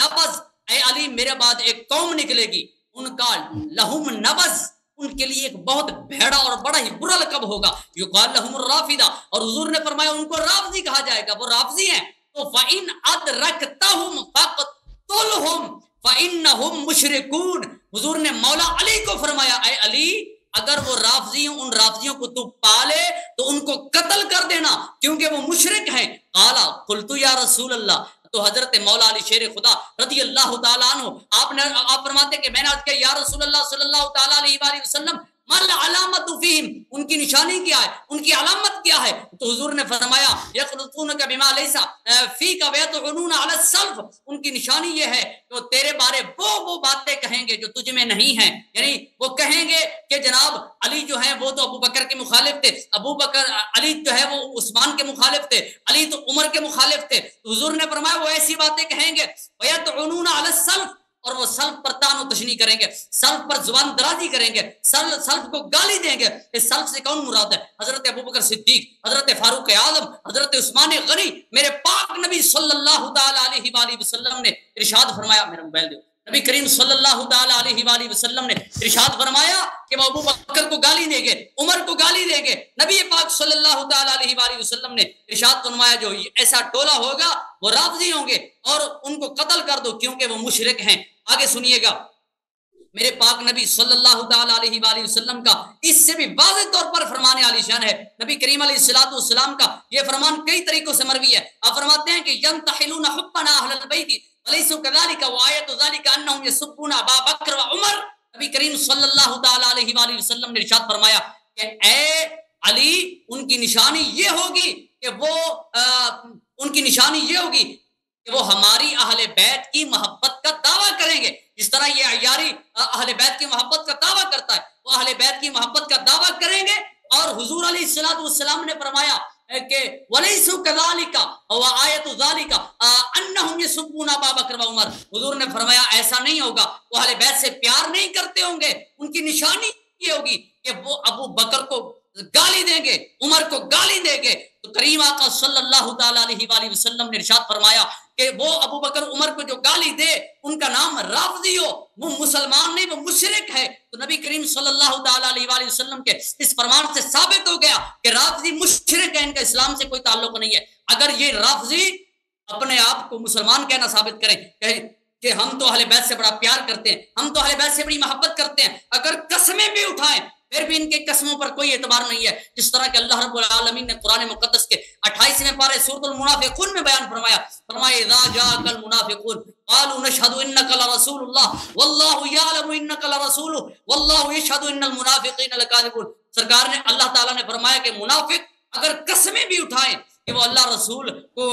نبض، اے علی میرے بعد ایک قوم نکلے گی، ان کا لہم نبض، ان کے لیے ایک بہت بھیڑا اور بڑا ہی برا لقب ہوگا، یقال لہم الرافضہ، اور حضور نے فرمایا ان کو رافضی کہا جائے گا، وہ رافضی ہیں۔ تو فَإِنْ أَدْرَكْتَهُمْ فَاقْتُلْهُمْ فَإِنَّهُمْ مُشْرِكُونَ، حضور نے مولا علی کو فرمایا اے علی اگر وہ رافضی ہیں، ان رافضیوں کو تو پالے تو ان کو قتل کر دینا کیونکہ وہ مشرک ہیں۔ قالا قلت یا رسول اللہ، تو حضرت مولا علی شیر خدا رضی اللہ تعالیٰ عنہ آپ فرماتے کہ میں نے عرض کیا یا رسول اللہ صلی اللہ تعالیٰ علیہ وآلہ وسلم مل علامت فیہم، ان کی نشانی کیا ہے، ان کی علامت کیا ہے؟ تو حضور نے فرمایا یخلطونک بما لیس فیک ویطعنون علی السلف، ان کی نشانی یہ ہے کہ وہ تیرے بارے وہ باتیں کہیں گے جو تجھ میں نہیں ہیں، یعنی وہ کہیں گے کہ جناب علی جو ہیں وہ تو ابو بکر کے مخالف تھے، ابو بکر علی جو ہے وہ عثمان کے مخالف تھے، علی تو عمر کے مخالف تھے۔ تو حضور نے فرمایا وہ ایسی باتیں کہیں گے ویطعنون علی السلف، اور وہ سلف پر تان و تشنی کریں گے، سلف پر زبان درازی کریں گے، سلف کو گالی دیں گے۔ اس سلف سے کون مراد ہے؟ حضرت ابوبکر صدیق، حضرت فاروق اعظم، حضرت عثمان غنی۔ میرے پاک نبی صلی اللہ تعالی علیہ وآلہ وسلم نے ارشاد فرمایا، میرا موبائل دو، نبی کریم صلی اللہ تعالی علیہ وآلہ وسلم نے ارشاد فرمایا کہ وہ ابو بکر کو گالی دیں گے، عمر کو گالی دیں گے۔ نبی پاک صلی اللہ تعالی علیہ وآلہ وسلم نے ارشاد فرمایا جو ایسا ٹولہ ہوگا وہ رافضی ہوں گے اور ان کو قتل کر دو کیونکہ وہ مشرک ہیں۔ آگے سنیے گا، میرے پاک نبی صلی اللہ تعالی علیہ وآلہ وسلم کا اس سے بھی واضح طور پر فرمان عالی شان ہے۔ نبی کریم علیہ الصلوۃ والسلام کا یہ فرمان کئی طریقوں سے مروی ہے۔ آپ فرماتے ہیں کہ ینتحلون حبنا اہل البیت ولیسوا کذلک وآیۃ ذلک انہم یسبون ابا بکر و عمر۔ نبی کریم صلی اللہ تعالی علیہ وآلہ وسلم نے ارشاد فرمایا کہ اے علی ان کی نشانی یہ ہوگی کہ وہ ان کی نشانی یہ ہوگی کہ وہ ہماری اہل بیت کی محبت کا دعویٰ کریں گے. جس طرح یہ عیاری اہل بیت کی محبت کا دعویٰ کرتا ہے وہ اہل بیت کی محبت کا دعویٰ کریں گے. اور حضور علیہ السلام نے فرمایا کہ وَلَيْسُوا كَذَلِكَ وَآيَةُ ذَلِكَ أَنَّهُمْ يَسُبُّونَ أَبَا بَكْرَ وَعُمَرَ. حضور نے فرمایا ایسا نہیں ہوگا, وہ اہل بیت سے پیار نہیں کرتے ہوں گے, ان کی نشانی یہ ہوگی کہ وہ ابو بکر کو گالی دیں گے, عمر کو گالی دیں گے. تو کریم آقا صلی اللہ تعالی علیہ وآلہ وسلم نے ارشاد فرمایا کہ وہ ابو بکر عمر کو جو گالی دے ان کا نام رافضی ہو, وہ مسلمان نہیں, وہ مشرک ہے. تو نبی کریم صلی اللہ تعالی علیہ وآلہ وسلم کے اس فرمان سے ثابت ہو گیا کہ رافضی مشرک ہے, ان کا اسلام سے کوئی تعلق نہیں ہے. اگر یہ رافضی اپنے آپ کو مسلمان کہنا ثابت کریں کہ ہم تو اہل بیت سے بڑا پیار کرتے ہیں, ہم تو اہل بیت سے بڑی محبت کرتے ہیں, اگر قسمیں بھی اٹھائیں پھر بھی ان کے قسموں پر کوئی اعتبار نہیں ہے. جس طرح کہ اللہ رب العالمین نے قرآن مقدس کے 28ویں پارے سورۃ المنافقون میں بیان فرمایا اذا جاءك المنافقون قالوا نشهد انك لرسول الله والله يعلم انك لرسوله والله يشهد ان المنافقين لكاذبون. سرکار نے اللہ تعالیٰ نے فرمایا کہ منافق اگر قسمیں بھی اٹھائیں کہ وہ اللہ رسول کو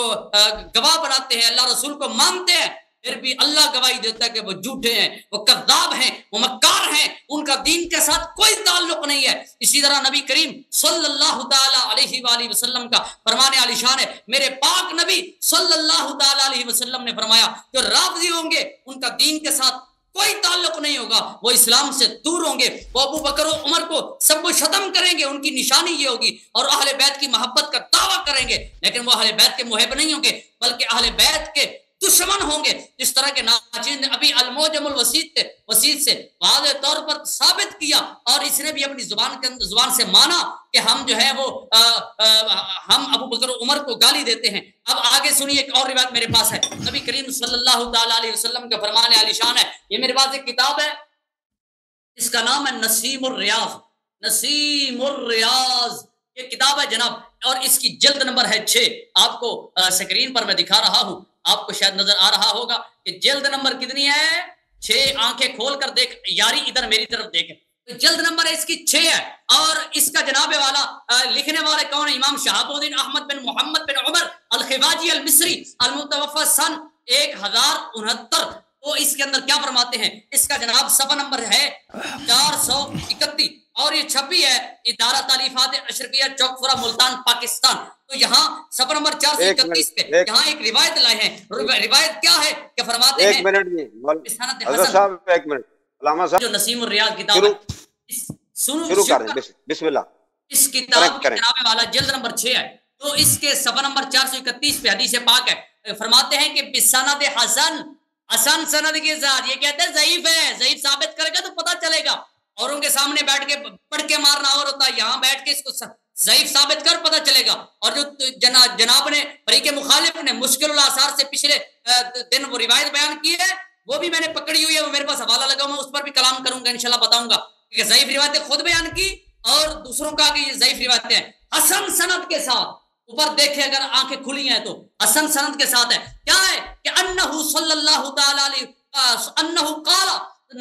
گواہ بناتے ہیں, اللہ رسول کو مانتے ہیں, پھر بھی اللہ گواہی دیتا ہے کہ وہ جھوٹے ہیں, وہ کذاب ہیں, وہ مکار ہیں, ان کا دین کے ساتھ کوئی تعلق نہیں ہے. اسی طرح نبی کریم صلی اللہ تعالی علیہ وآلہ وسلم کا فرمان عالی شان ہے, میرے پاک نبی صلی اللہ تعالی علیہ وسلم نے فرمایا جو رافضی ہوں گے ان کا دین کے ساتھ کوئی تعلق نہیں ہوگا, وہ اسلام سے دور ہوں گے, وہ ابو بکر و عمر کو سب کو ختم کریں گے, ان کی نشانی یہ ہوگی, اور اہل بیت کی محبت کا دعویٰ کریں گے, لیکن وہ اہل بیت کے محب نہیں ہوں گے بلکہ اہل بیت کے دشمن ہوں گے. جس طرح کے ناچیز نے ابھی الموجم الوسیط سے واضح طور پر ثابت کیا, اور اس نے بھی اپنی زبان سے مانا کہ ہم جو ہے وہ ہم ابو بکر و عمر کو گالی دیتے ہیں. اب آگے سنیے ایک اور روایت میرے پاس ہے, نبی کریم صلی اللہ تعالی علیہ وسلم کا فرمان عالی شان ہے. یہ میرے پاس ایک کتاب ہے, اس کا نام ہے نسیم الریاض. نسیم الریاض یہ کتاب ہے جناب, اور اس کی جلد نمبر ہے 6. آپ کو سکرین پر میں دکھا رہا ہوں, آپ کو شاید نظر آ رہا ہوگا کہ جلد نمبر کتنی ہے 6. آنکھیں کھول کر دیکھ یاری, ادھر میری طرف دیکھ, تو جلد نمبر اس کی 6 ہے. اور اس کا جناب والا لکھنے والے کون ہے؟ امام شہاب الدین احمد بن محمد بن عمر الخواجی المصری المتوفى سن 1069. تو اس کے اندر کیا فرماتے ہیں, اس کا جناب صفحہ نمبر ہے 431, اور یہ چھپی ہے ادارہ تالیفات اشرفیہ چوکفورہ ملتان پاکستان. تو یہاں صفحہ نمبر 431 پہ یہاں ایک روایت لائے ہیں. روایت کیا ہے کہ فرماتے ہیں, ایک منٹ جی حضرت صاحب, ایک منٹ, علامہ صاحب جو نسیم الریاض کتاب ہے شروع کر دیں, بسم اللہ. اس کتاب جناب والا جلد نمبر 6 ہے, تو اس کے صفحہ نمبر 431 پہ حدیث پاک ہے, فرماتے ہیں کہ بسند حسن سند کے ساتھ, یہ کہتے ہیں ضعیف ہے, ضعیف ثابت کرے گا تو پتہ چلے گا. اوروں کے سامنے بیٹھ کے پڑھ کے مارنا اور ہوتا ہے, یہاں بیٹھ کے اس کو ضعیف ثابت کر پتہ چلے گا. اور جو جناب نے فریق مخالف نے مشکل الاثار سے پچھلے دن وہ روایت بیان کی ہے, وہ بھی میں نے پکڑی ہوئی ہے, وہ میرے پاس حوالہ لگا, میں اس پر بھی کلام کروں گا انشاءاللہ, بتاؤں گا کہ ضعیف روایتیں خود بیان کی اور دوسروں کا کہ یہ ضعیف روایتیں ہیں حسن سند کے ساتھ. اوپر دیکھیں اگر آنکھیں کھلی ہیں تو حسن سند کے ساتھ ہے. کیا ہے کہ انہو صلی اللہ تعالی علیہ انہو قال,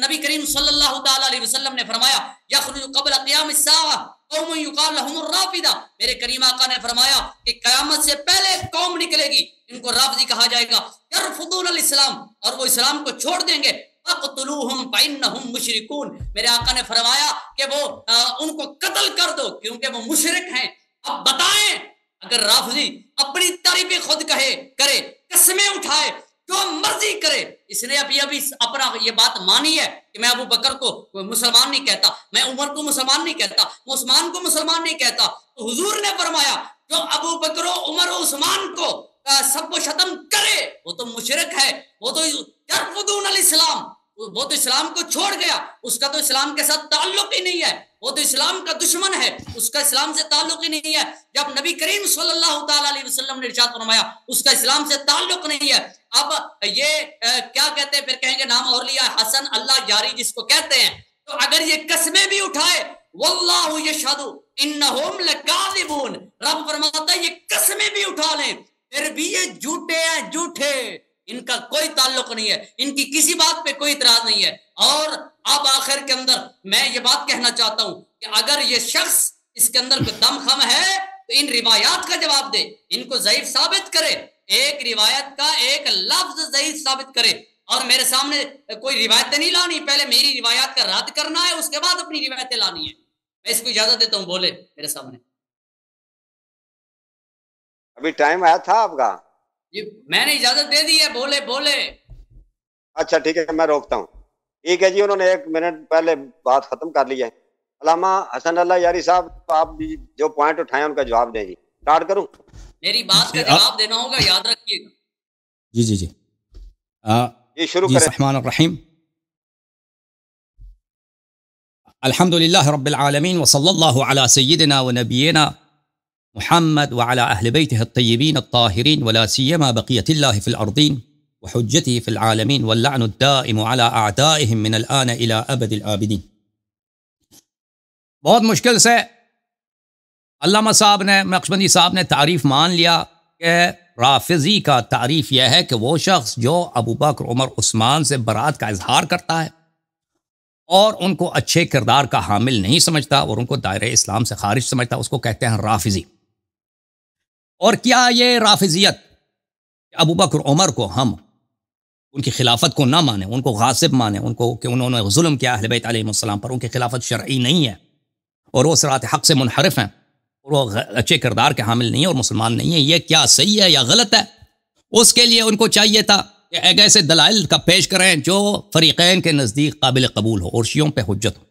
نبی کریم صلی اللہ تعالی علیہ وسلم نے فرمایا یخرج قبل قیام الساعہ قوم یقال لهم الرافضہ. میرے کریم آقا نے فرمایا کہ قیامت سے پہلے قوم نکلے گی, ان کو رافضی کہا جائے گا. یرفضون الاسلام, اور وہ اسلام کو چھوڑ دیں گے. فقتلوہم فانہم مشرکون, میرے آقا نے فرمایا کہ وہ ان کو قتل کر دو کیونکہ وہ مشرک ہیں. اب بتائیں اگر رافضی اپنی تعریفیں خود کرے, قسمیں اٹھائے, جو مرضی کرے, اس نے ابھی اپنا یہ بات مانی ہے کہ میں ابو بکر کو مسلمان نہیں کہتا, میں عمر کو مسلمان نہیں کہتا, میں عثمان کو مسلمان نہیں کہتا. تو حضور نے فرمایا جو ابو بکر و عمر و عثمان کو سب کو ختم کرے وہ تو مشرک ہے, وہ تو یرفضون الاسلام, وہ تو اسلام کو چھوڑ گیا, اس کا تو اسلام کے ساتھ تعلق ہی نہیں ہے, وہ تو اسلام کا دشمن ہے, اس کا اسلام سے تعلق ہی نہیں ہے. جب نبی کریم صلی اللہ تعالی علیہ وسلم نے ارشاد فرمایا اس کا اسلام سے تعلق نہیں ہے. اب یہ کیا کہتے ہیں, پھر کہیں گے نام اور لیا حسن اللہ یاری جس کو کہتے ہیں. تو اگر یہ قسمیں بھی اٹھائے واللہ یشہد انہم لکاذبون, رب فرماتا ہے یہ قسمیں بھی اٹھا لیں پھر بھی یہ جھوٹے ہیں, جھوٹے, ان کا کوئی تعلق نہیں ہے, ان کی کسی بات پہ کوئی اعتراض نہیں ہے. اور اب آخر کے اندر میں یہ بات کہنا چاہتا ہوں کہ اگر یہ شخص اس کے اندر کوئی دم خم ہے تو ان روایات کا جواب دے، ان کو ضعیف ثابت کرے، ایک روایت کا ایک لفظ ضعیف ثابت کرے، اور میرے سامنے کوئی روایتیں نہیں لانی، پہلے میری روایات کا رد کرنا ہے، اس کے بعد اپنی روایتیں لانی ہے۔ میں اس کو اجازت دیتا ہوں، بولے میرے سامنے۔ ابھی ٹائم آیا تھا آپ کا؟ جی میں نے اجازت دے دی ہے، بولے بولے۔ اچھا ٹھیک ہے، میں روکتا ہوں۔ ٹھیک ہے جی، انہوں نے 1 منٹ پہلے بات ختم کر لی ہے۔ علامہ حسن اللہ یاری صاحب، آپ بھی جو پوائنٹ اٹھائیں ان کا جواب دیں جی۔ اسٹارٹ کروں؟ میری بات کا جواب دینا ہوگا، یاد رکھیے گا۔ جی جی جی جی شروع جی کریں۔ الرحمن الرحیم، الحمد للہ رب العالمین وصلی اللہ علی سیدنا و نبینا محمد وعلى اہل بیتہ الطیبین الطاہرین ولا سیما بقیۃ اللہ فی الارضین وحجته فی العالمین واللعن الدائم على اعدائهم من الآن الى ابد الآبدین۔ بہت مشکل سے علامہ صاحب نے، نقشبندی صاحب نے تعریف مان لیا کہ رافضی کا تعریف یہ ہے کہ وہ شخص جو ابو بکر، عمر، عثمان سے برات کا اظہار کرتا ہے اور ان کو اچھے کردار کا حامل نہیں سمجھتا اور ان کو دائرہ اسلام سے خارج سمجھتا، اس کو کہتے ہیں رافضی۔ اور کیا یہ رافضیت ابو بکر، عمر کو ہم ان کی خلافت کو نہ مانیں، ان کو غاصب مانیں، ان کو کہ انہوں نے ظلم کیا اہل بیت علیہ السلام پر، ان کی خلافت شرعی نہیں ہے اور وہ صراط حق سے منحرف ہیں اور وہ اچھے کردار کے حامل نہیں ہیں اور مسلمان نہیں ہیں، یہ کیا صحیح ہے یا غلط ہے؟ اس کے لیے ان کو چاہیے تھا کہ ایک ایسے دلائل کا پیش کریں جو فریقین کے نزدیک قابل قبول ہو اور شیعوں پہ حجت ہو۔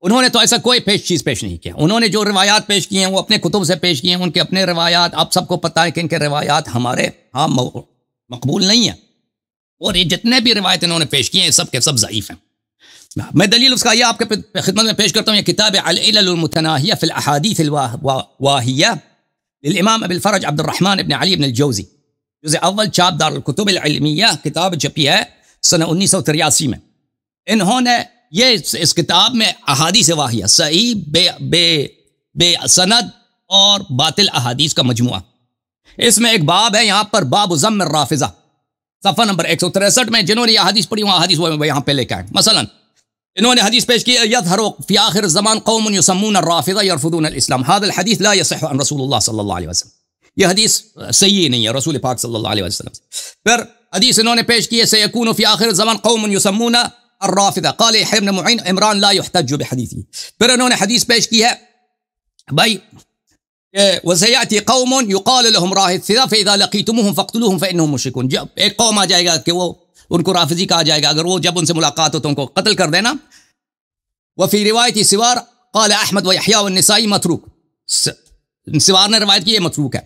انہوں نے تو ایسا کوئی چیز پیش نہیں کیا۔ انہوں نے جو روایات پیش کی ہیں وہ اپنے کتب سے پیش کی ہیں، ان کے اپنے روایات، آپ سب کو پتہ ہے کہ ان کے روایات ہمارے ہاں مقبول نہیں ہیں، اور یہ جتنے بھی روایت انہوں نے پیش کی ہیں سب کے سب ضعیف ہیں۔ میں دلیل اس کا یہ آپ کے خدمت میں پیش کرتا ہوں، یہ کتاب العلل المتناہیہ فی الاحادیث الواہیہ للامام ابی الفرج عبد الرحمن بن علی بن الجوزی، جزء اول، چاپ دار الکتب العلمیہ، کتاب چھپی ہے سنہ 1983 میں۔ انہوں نے یہ اس کتاب میں احادیث واہیہ، صحیح بے سند اور باطل احادیث کا مجموعہ، اس میں ایک باب ہے یہاں پر، باب ذم الرافضہ، صفحہ نمبر 163 میں جنہوں نے یہ حدیث پڑھی وہاں حدیث وہ یہاں پہ لے کے آئے۔ مثلا انہوں نے حدیث پیش کی، یظہر فی آخر الزمان قوم یسمون الرافضہ یرفضون الاسلام، هذا الحدیث لا یصح عن رسول اللہ صلی اللہ علیہ وسلم، یہ حدیث صحیح نہیں ہے رسول پاک صلی اللہ علیہ وسلم سے۔ پھر حدیث انہوں نے پیش کی ہے، سیکون فی آخر الزمان قوم یسمون الرافضہ، قال یحیی بن معین عمران لا یحتج بحدیثہ۔ پھر انہوں نے حدیث پیش کی ہے بھائی وسیأتی قوم یقال لهم رافضہ فاذا لقیتموهم فاقتلوهم فانهم مشرکون، جب ایک قوم آ جائے گا کہ وہ ان کو رافضی کہا جائے گا، اگر وہ جب ان سے ملاقات ہو تو ان کو قتل کر دینا۔ وفی روایت سوار قال احمد ویحییٰ والنسائی متروک، سوار نے روایت کی یہ متروک ہے۔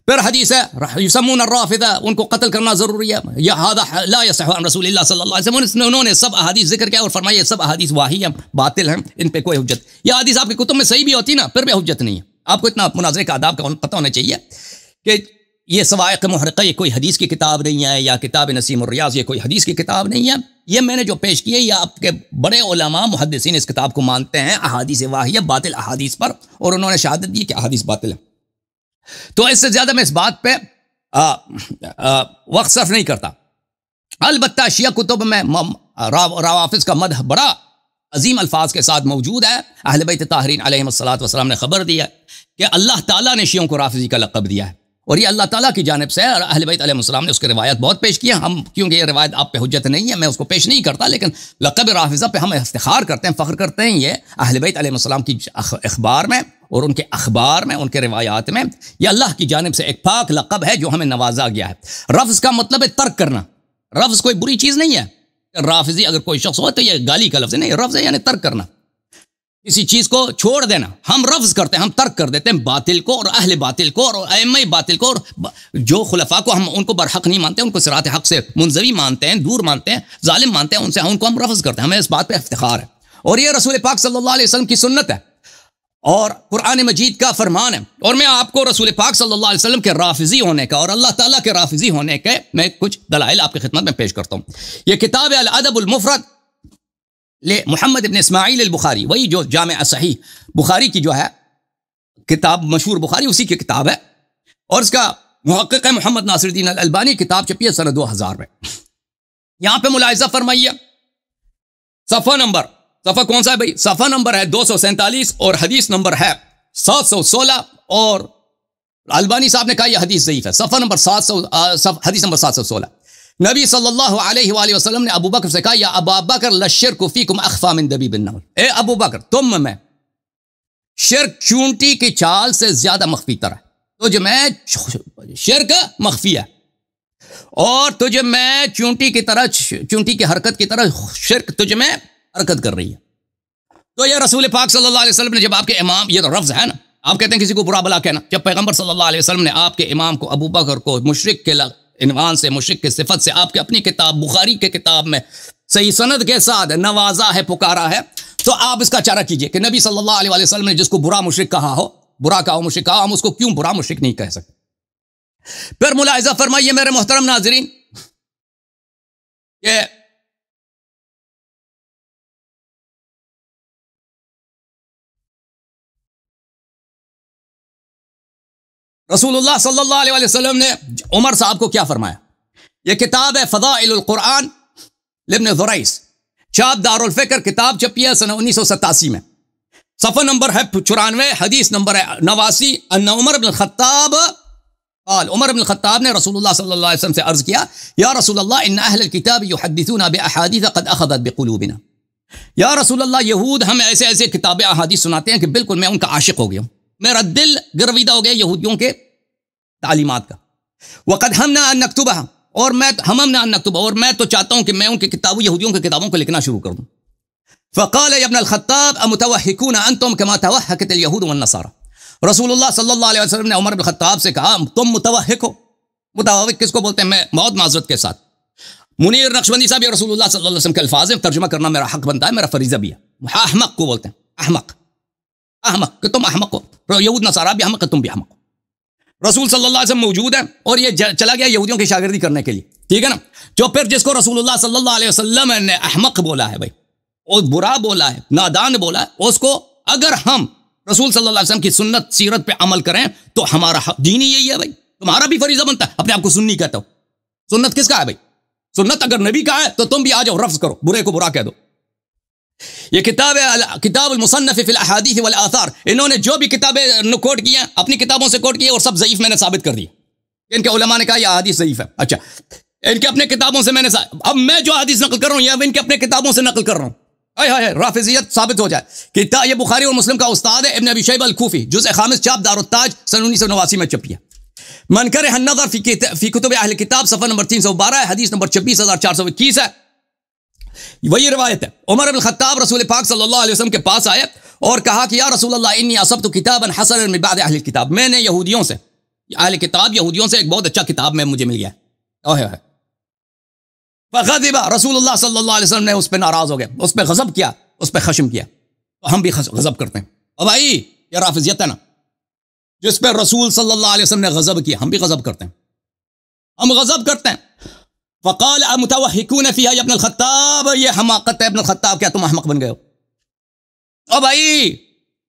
پھر حدیث ہے یسمون الرافضہ، ان کو قتل کرنا ضروری ہے، یا هذا لا يصح عن رسول اللہ صلی اللہ علیہ وسلم۔ انہوں نے سب احادیث ذکر کیا اور فرمایا یہ سب احادیث واہی ہیں، باطل ہیں، ان پہ کوئی حجت، یہ حدیث آپ کی کتب میں صحیح بھی ہوتی نا، پھر بھی حجت نہیں ہے۔ آپ کو اتنا مناظرے کا آداب کا پتہ ہونا چاہیے کہ یہ سوائق محرقہ یہ کوئی حدیث کی کتاب نہیں ہے، یا کتاب نسیم الریاض یہ کوئی حدیث کی کتاب نہیں ہے، یہ میں نے جو پیش کی ہے یہ آپ کے بڑے علماء محدثین اس کتاب کو مانتے ہیں احادیث واہیہ باطل احادیث پر، اور انہوں نے شہادت دی کہ احادیث باطل ہے۔ تو اس سے زیادہ میں اس بات پہ وقت صرف نہیں کرتا۔ البتہ شیعہ کتب میں روافض کا مدح بڑا عظیم الفاظ کے ساتھ موجود ہے۔ اہل بیت طاہرین علیہم الصلاۃ والسلام نے خبر دی ہے کہ اللہ تعالیٰ نے شیعوں کو رافضی کا لقب دیا ہے، اور یہ اللہ تعالیٰ کی جانب سے ہے، اور اہل بیت علیہ السلام نے اس کی روایت بہت پیش کی ہے۔ ہم کیونکہ یہ روایت آپ پہ حجت نہیں ہے میں اس کو پیش نہیں کرتا، لیکن لقب رافضہ پہ ہم افتخار کرتے ہیں، فخر کرتے ہیں۔ یہ اہل بیت علیہ السلام کی اخبار میں اور ان کے اخبار میں، ان کے روایات میں، یہ اللہ کی جانب سے ایک پاک لقب ہے جو ہمیں نوازا گیا ہے۔ رفض کا مطلب ہے ترک کرنا، رفض کوئی بری چیز نہیں ہے۔ رافضی اگر کوئی شخص ہو تو یہ گالی کا لفظ نہیں، رفض ہے یعنی ترک کرنا، کسی چیز کو چھوڑ دینا۔ ہم رفض کرتے ہیں، ہم ترک کر دیتے ہیں باطل کو اور اہل باطل کو اور ائمہ باطل کو، اور جو خلفاء کو ہم ان کو برحق نہیں مانتے، ان کو صراط حق سے منزوی مانتے ہیں، دور مانتے ہیں، ظالم مانتے ہیں، ان کو ہم رفض کرتے ہیں۔ ہمیں اس بات پہ افتخار ہے، اور یہ رسول پاک صلی اللہ علیہ وسلم کی سنت ہے اور قرآن مجید کا فرمان ہے۔ اور میں آپ کو رسول پاک صلی اللہ علیہ وسلم کے رافضی ہونے کا اور اللہ تعالیٰ کے رافضی ہونے کے میں کچھ دلائل آپ کی خدمت میں پیش کرتا ہوں۔ یہ کتاب ہے الادب المفرد محمد ابن اسماعیل البخاری، وہی جو جامع صحیح بخاری کی جو ہے کتاب مشہور بخاری اسی کی کتاب ہے، اور اس کا محقق ہے محمد ناصر الدین الالبانی، کتاب چھپی ہے سنہ 2000 میں۔ یہاں پہ ملاحظہ فرمائیے صفحہ نمبر صفحہ کون سا ہے بھائی؟ صفحہ نمبر ہے 247 اور حدیث نمبر ہے 716، اور البانی صاحب نے کہا یہ حدیث ضعیف ہے۔ صفحہ نمبر 700، حدیث نمبر 716، نبی صلی اللہ علیہ وآلہ وسلم نے ابو بکر سے کہا یا ابا بکر للشرک فیکم اخفی من دبیب النمل، اے ابو بکر تم میں شرک چونٹی کی چال سے زیادہ مخفی تر ہے، تجھ میں شرک مخفی ہے اور تجھ میں چونٹی کی حرکت کی طرح شرک تجھ میں حرکت کر رہی ہے۔ تو یہ رسول پاک صلی اللہ علیہ وسلم نے جب آپ کے امام، یہ تو لفظ ہے نا، آپ کہتے ہیں کسی کو برا بلا کہنا، جب پیغمبر صلی اللہ علیہ وسلم نے آپ کے امام کو ابو بکر کو مشرک کے عنوان سے، مشرک کے صفت سے آپ کے اپنی کتاب بخاری کے کتاب میں صحیح سند کے ساتھ نوازا ہے، پکارا ہے، تو آپ اس کا چارہ کیجئے کہ نبی صلی اللہ علیہ وسلم نے جس کو برا مشرک کہا ہو، برا کہا ہو، مشرک کہا، ہم اس کو کیوں برا مشرک نہیں کہہ سکتے؟ پھر ملاحظہ فرمائیے میرے محترم ناظرین کہ رسول اللہ صلی اللہ علیہ وسلم نے عمر صاحب کو کیا فرمایا؟ یہ کتاب ہے فضائل القرآن لابن ذریس، چھاپ دار الفکر، کتاب چھپی ہے سنہ 1987 میں، صفحہ نمبر ہے 94، حدیث نمبر ہے 89، ان عمر بن الخطاب قال، عمر بن الخطاب نے رسول اللہ صلی اللہ علیہ وسلم سے عرض کیا یا رسول اللہ ان اہل الکتاب یحدثون باحادیث قد اخذت بقلوبنا، یا رسول اللہ یہود ہمیں ایسے ایسے کتابیں احادیث سناتے ہیں کہ بالکل میں ان کا عاشق ہو گیا ہوں، میرا دل گرویدہ ہو گیا یہودیوں کے تعلیمات کا، وقد ہمنا ان نکتبها، اور میں ہممنا ان نکتبها، اور میں تو چاہتا ہوں کہ میں ان کی کتابوں، یہودیوں کی کتابوں کو لکھنا شروع کر دوں۔ فقال یا ابن الخطاب امتوحکون انتم کما توحکت اليہود والنصارى، رسول اللہ صلی اللہ علیہ وسلم نے عمر بن الخطاب سے کہا تم متوحک ہو، متوحک کس کو بولتے ہیں؟ میں بہت معذرت کے ساتھ، منیر نقشبندی صاحب یہ رسول اللہ صلی اللہ علیہ وسلم کے الفاظ ہیں، ترجمہ کرنا میرا حق بنتا ہے، میرا فریضہ بھی ہے، احمق کو بولتے ہیں، احمق، احمق کہ تم احمق ہو، یہود نصارہ بھی احمق کہ تم بھی احمق ہو۔ رسول صلی اللہ علیہ وسلم موجود ہیں اور یہ چلا گیا یہودیوں کی شاگردی کرنے کے لیے، ٹھیک ہے نا، جو پھر جس کو رسول اللہ صلی اللہ علیہ وسلم نے احمق بولا ہے بھائی، اور برا بولا ہے، نادان بولا ہے، اس کو اگر ہم رسول صلی اللہ علیہ وسلم کی سنت سیرت پہ عمل کریں تو ہمارا دین ہی یہی ہے بھائی، تمہارا بھی فریضہ بنتا ہے، اپنے آپ کو سنی کہتا ہو، سنت کس کا ہے بھائی؟ سنت اگر نبی کا ہے تو تم بھی آ جاؤ، رفض کرو، برے کو برا کہہ دو۔ یہ کتاب ہے کتاب المصنف فی الاحادیث والآثار، انہوں نے جو بھی کتابیں کوٹ کی ہیں اپنی کتابوں سے کوٹ کی ہیں اور سب ضعیف میں نے ثابت کر دی، ان کے علماء نے کہا یہ احادیث ضعیف ہے، اچھا ان کے اپنے کتابوں سے میں نے اب میں جو حدیث نقل کر رہا ہوں یہ اب ان کے اپنے کتابوں سے نقل کر رہا ہوں، رافضیت ثابت ہو جائے۔ یہ بخاری اور مسلم کا استاد ہے ابن ابی شیبہ الکوفی، جزء خامس، چھاپ دار التاج، سن 1989 میں چھپی ہے۔ من کرہ النظر فی کتب اہل کتاب، صفحہ نمبر 312 ہے، حدیث نمبر 26421 ہے، وہی روایت ہے۔ عمر بن الخطاب رسول پاک صلی اللہ علیہ وسلم کے پاس آئے اور کہا کہ یا رسول اللہ انی اصبت کتابا حسنا من بعد اہل الکتاب، میں نے یہودیوں سے، اہل کتاب یہودیوں سے ایک بہت اچھا کتاب میں مجھے مل گیا ہے۔ فغضب رسول اللہ صلی اللہ علیہ وسلم نے اس پہ ناراض ہو گئے، اس پہ غضب کیا، اس پہ خشم کیا، تو ہم بھی غضب کرتے ہیں، اور بھائی یہ رافضیت ہے نا، جس پہ رسول صلی اللہ علیہ وسلم نے غضب کیا ہم بھی غضب کرتے ہیں، ہم غضب کرتے ہیں۔ فقال امتوحکون فیہا یا ابن الخطاب، یہ حماقت ہے ابن الخطاب، کیا تم احمق بن گئے ہو؟ اور بھائی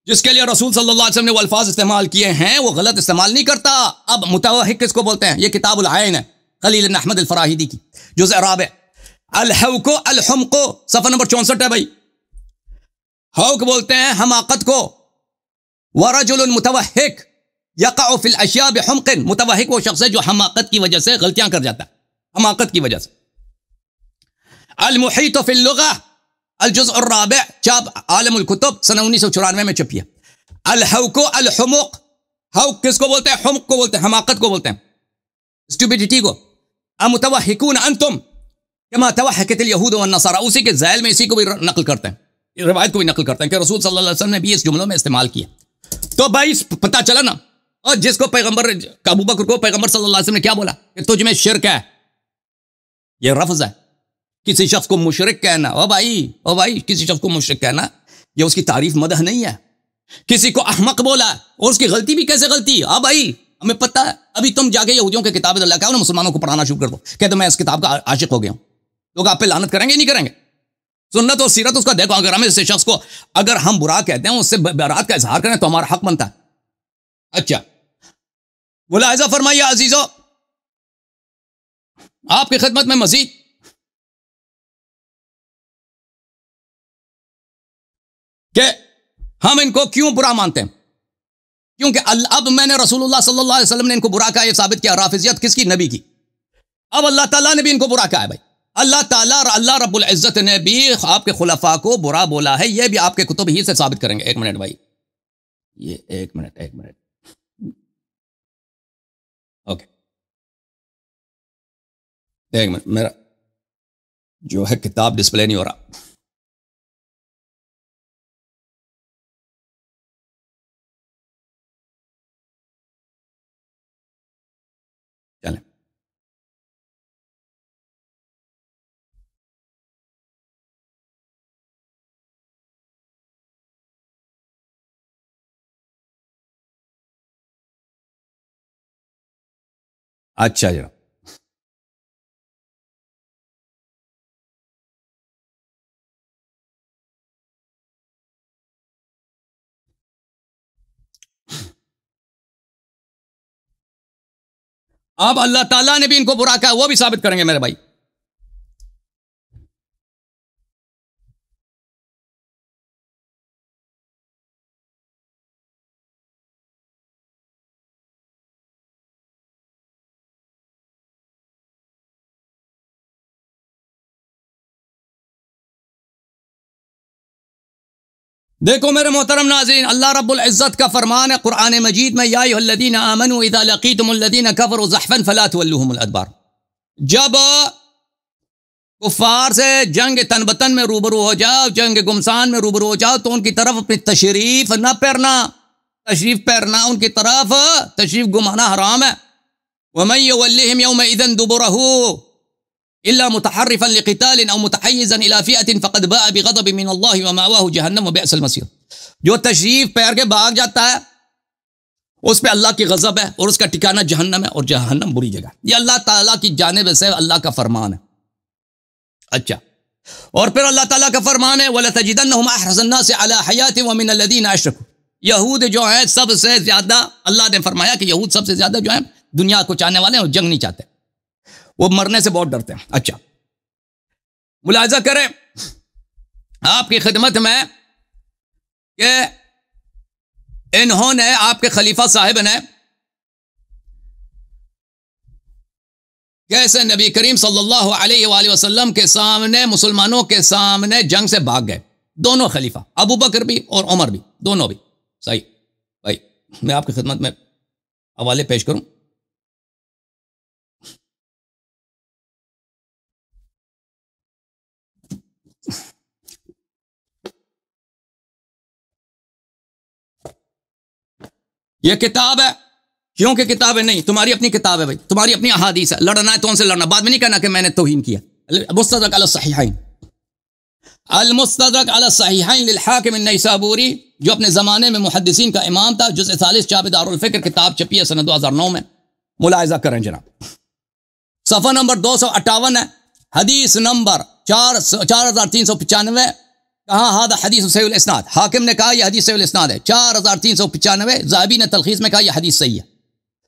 جس کے لیے رسول صلی اللہ علیہ وسلم نے وہ الفاظ استعمال کیے ہیں وہ غلط استعمال نہیں کرتا۔ اب متوحک کس کو بولتے ہیں؟ یہ کتاب العین ہے خلیل بن احمد الفراہیدی کی، جزء رابع، الحوق الحمق، صفحہ نمبر 64 ہے بھائی، حوق بولتے ہیں حماقت کو، ورجل متوحک یقع فی الاشیاء بحمق، متوحک وہ شخص ہے جو حماقت کی وجہ سے غلطیاں کر جاتا ہے، حماقت کی وجہ سے۔ المحیط فی اللغہ، الجزء الرابع، چھاپ عالم الکتب، سنہ 1994 میں چھپی ہے۔ الحوق الحمق، حوق کس کو بولتے ہیں؟ حمق کو بولتے ہیں، حماقت کو بولتے ہیں، اسٹوپیڈیٹی کو۔ امتوحکون انتم کما توحکت الیہود والنصارى، اسی کے ذیل میں اسی کو بھی نقل کرتے ہیں، روایت کو بھی نقل کرتے ہیں کہ رسول صلی اللہ علیہ وسلم نے بھی اس جملوں میں استعمال کیا۔ تو بھائی پتہ چلا نا، اور جس کو پیغمبر ابو بکر کو پیغمبر صلی اللہ علیہ وسلم نے کیا بولا کہ تجھ میں شرک ہے، یہ رفض ہے۔ کسی شخص کو مشرک کہنا، او بھائی کسی شخص کو مشرک کہنا یہ اس کی تعریف مدح نہیں ہے۔ کسی کو احمق بولا اور اس کی غلطی بھی کیسے غلطی؟ بھائی ہمیں پتہ ہے، ابھی تم جا کے یہودیوں کے کتاب اللہ کا مسلمانوں کو پڑھانا شروع کر دو، کہتے میں اس کتاب کا عاشق ہو گیا ہوں، لوگ آپ پہ لعنت کریں گے نہیں کریں گے؟ سنت اور سیرت اس کا دیکھو، اگر ہمیں اس شخص کو اگر ہم برا کہتے ہیں اس سے برات کا اظہار کریں تو ہمارا حق بنتا ہے۔ اچھا ملاحظہ فرمائیے عزیزو، آپ کی خدمت میں مزید کہ ہم ان کو کیوں برا مانتے ہیں؟ کیونکہ اب میں نے رسول اللہ صلی اللہ علیہ وسلم نے ان کو برا کہا، یہ ثابت کیا رافضیت کس کی؟ نبی کی۔ اب اللہ تعالیٰ نے بھی ان کو برا کہا ہے بھائی، اللہ رب العزت نے بھی آپ کے خلفاء کو برا بولا ہے، یہ بھی آپ کے کتب ہی سے ثابت کریں گے۔ ایک منٹ بھائی، یہ ایک منٹ اوکے، ایک منٹ، میرا جو ہے کتاب ڈسپلے نہیں ہو رہا۔ چلیں، اچھا جناب، اب اللہ تعالیٰ نے بھی ان کو برا کہا، وہ بھی ثابت کریں گے میرے بھائی۔ دیکھو میرے محترم ناظرین، اللہ رب العزت کا فرمان ہے قرآن مجید میں، یا ایھا الذین آمنوا اذا لقیتم الذین کفروا زحفا فلا تولوہم الادبار۔ جب کفار سے جنگ تن بتن میں روبرو ہو جاؤ، جنگ گمسان میں روبرو ہو جاؤ، تو ان کی طرف اپنی تشریف نہ پھیرنا، تشریف پھیرنا ان کی طرف تشریف گمانا حرام ہے۔ ومن یولہم یومئذ دبرہ الا متحرفا لقتال او متحيزا الى فئة فقد باء بغضب من الله ومأواه جہنم وبئس المصير۔ جو تشریف پھیر کے بھاگ جاتا ہے اس پہ اللہ کی غضب ہے اور اس کا ٹھکانہ جہنم ہے، اور جہنم بری جگہ۔ یہ اللہ تعالیٰ کی جانب سے اللہ کا فرمان ہے۔ اچھا، اور پھر اللہ تعالیٰ کا فرمان ہے وَلَتَجِدَنَّهُمْ أَحْرَصَ النَّاسِ عَلَى حَيَاةٍ وَمِنَ الَّذِينَ أَشْرَكُوا۔ یہود جو ہیں سب سے زیادہ، اللہ نے فرمایا کہ یہود سب سے زیادہ جو ہیں دنیا کو چاہنے والے ہیں اور جنگ نہیں چاہتے، وہ مرنے سے بہت ڈرتے ہیں۔ اچھا، ملاحظہ کریں آپ کی خدمت میں کہ انہوں نے، آپ کے خلیفہ صاحب نے کیسے نبی کریم صلی اللہ علیہ وآلہ وسلم کے سامنے، مسلمانوں کے سامنے جنگ سے بھاگ گئے، دونوں خلیفہ، ابو بکر بھی اور عمر بھی، دونوں بھی۔ صحیح بھائی، میں آپ کی خدمت میں حوالے پیش کروں۔ یہ کتاب ہے، کیونکہ کتاب ہے نہیں، تمہاری اپنی کتاب ہے بھائی، تمہاری اپنی احادیث ہے، لڑنا ہے تو ان سے لڑنا، بعد میں نہیں کہنا کہ میں نے توہین کیا۔ مستدرک علی الصحیحین، المستدرک علی الصحیحین للحاکم النیسابوری، جو اپنے زمانے میں محدثین کا امام تھا، جزء ثالث چاپ دار الفکر، کتاب چھپی ہے سنہ 2009 میں، ملاحظہ کریں جناب۔ صفحہ نمبر 258 ہے، حدیث نمبر 4395، کہاں ہادہ حدیث صحیح الاسناد، حاکم نے کہا یہ حدیث صحیح الاسناد ہے، 4395۔ ذہبی نے تلخیص میں کہا یہ حدیث صحیح ہے،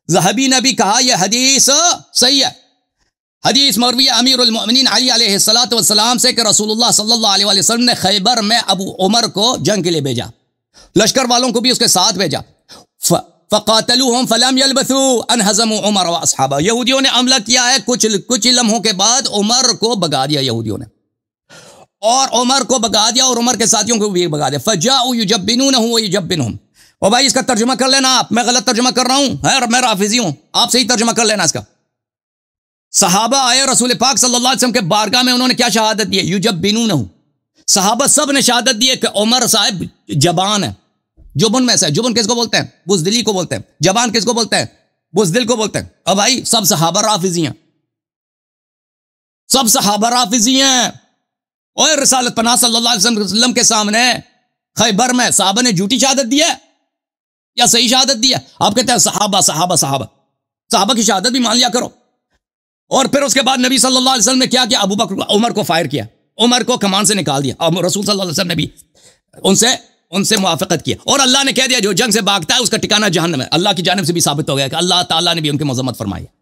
ذہبی نے بھی کہا یہ حدیث صحیح ہے۔ حدیث مروی امیر المؤمنین علی علیہ السلام سے کہ رسول اللہ صلی اللہ علیہ وسلم نے خیبر میں ابو عمر کو جنگ کے لیے بھیجا، لشکر والوں کو بھی اس کے ساتھ بھیجا، فقاتلوہم فلم یلبثوا ان ہزموا عمر واصحابہ۔ یہودیوں نے حملہ کیا ہے، کچھ لمحوں کے بعد عمر کو بگا دیا یہودیوں نے، اور عمر کو بگا دیا اور عمر کے ساتھیوں کو بھی بگا دیا۔ فجاؤوا یجبنونہ ویجبنہم۔ اور بھائی اس کا ترجمہ کر لینا آپ، میں غلط ترجمہ کر رہا ہوں، میں رافضی ہوں، آپ صحیح ترجمہ کر لینا اس کا۔ صحابہ آئے رسول پاک صلی اللہ علیہ وسلم کے بارگاہ میں، انہوں نے کیا شہادت دی؟ یجبنونہ، صحابہ سب نے شہادت دی ہے کہ عمر صاحب جبان ہے، جبن میں سے، جبن کس کو بولتے ہیں؟ بزدلی کو بولتے ہیں۔ جبان کس کو بولتے ہیں؟ بزدل کو بولتے ہیں۔ اور بھائی سب صحابہ رافضی ہیں، سب صحابہ رافضی ہیں۔ اور رسالت پناہ صلی اللہ علیہ وسلم کے سامنے خیبر میں صحابہ نے جھوٹی شہادت دی ہے یا صحیح شہادت دی ہے؟ آپ کہتے ہیں صحابہ صحابہ صحابہ، صحابہ کی شہادت بھی مان لیا کرو۔ اور پھر اس کے بعد نبی صلی اللہ علیہ وسلم نے کیا کیا؟ ابو بکر عمر کو فائر کیا، عمر کو کمان سے نکال دیا، اور رسول صلی اللہ علیہ وسلم نے بھی ان سے موافقت کیا، اور اللہ نے کہہ دیا جو جنگ سے بھاگتا ہے اس کا ٹھکانہ جہنم ہے۔ اللہ کی جانب سے بھی ثابت ہو گیا کہ اللہ تعالیٰ نے بھی ان کی مذمت فرمائی ہے۔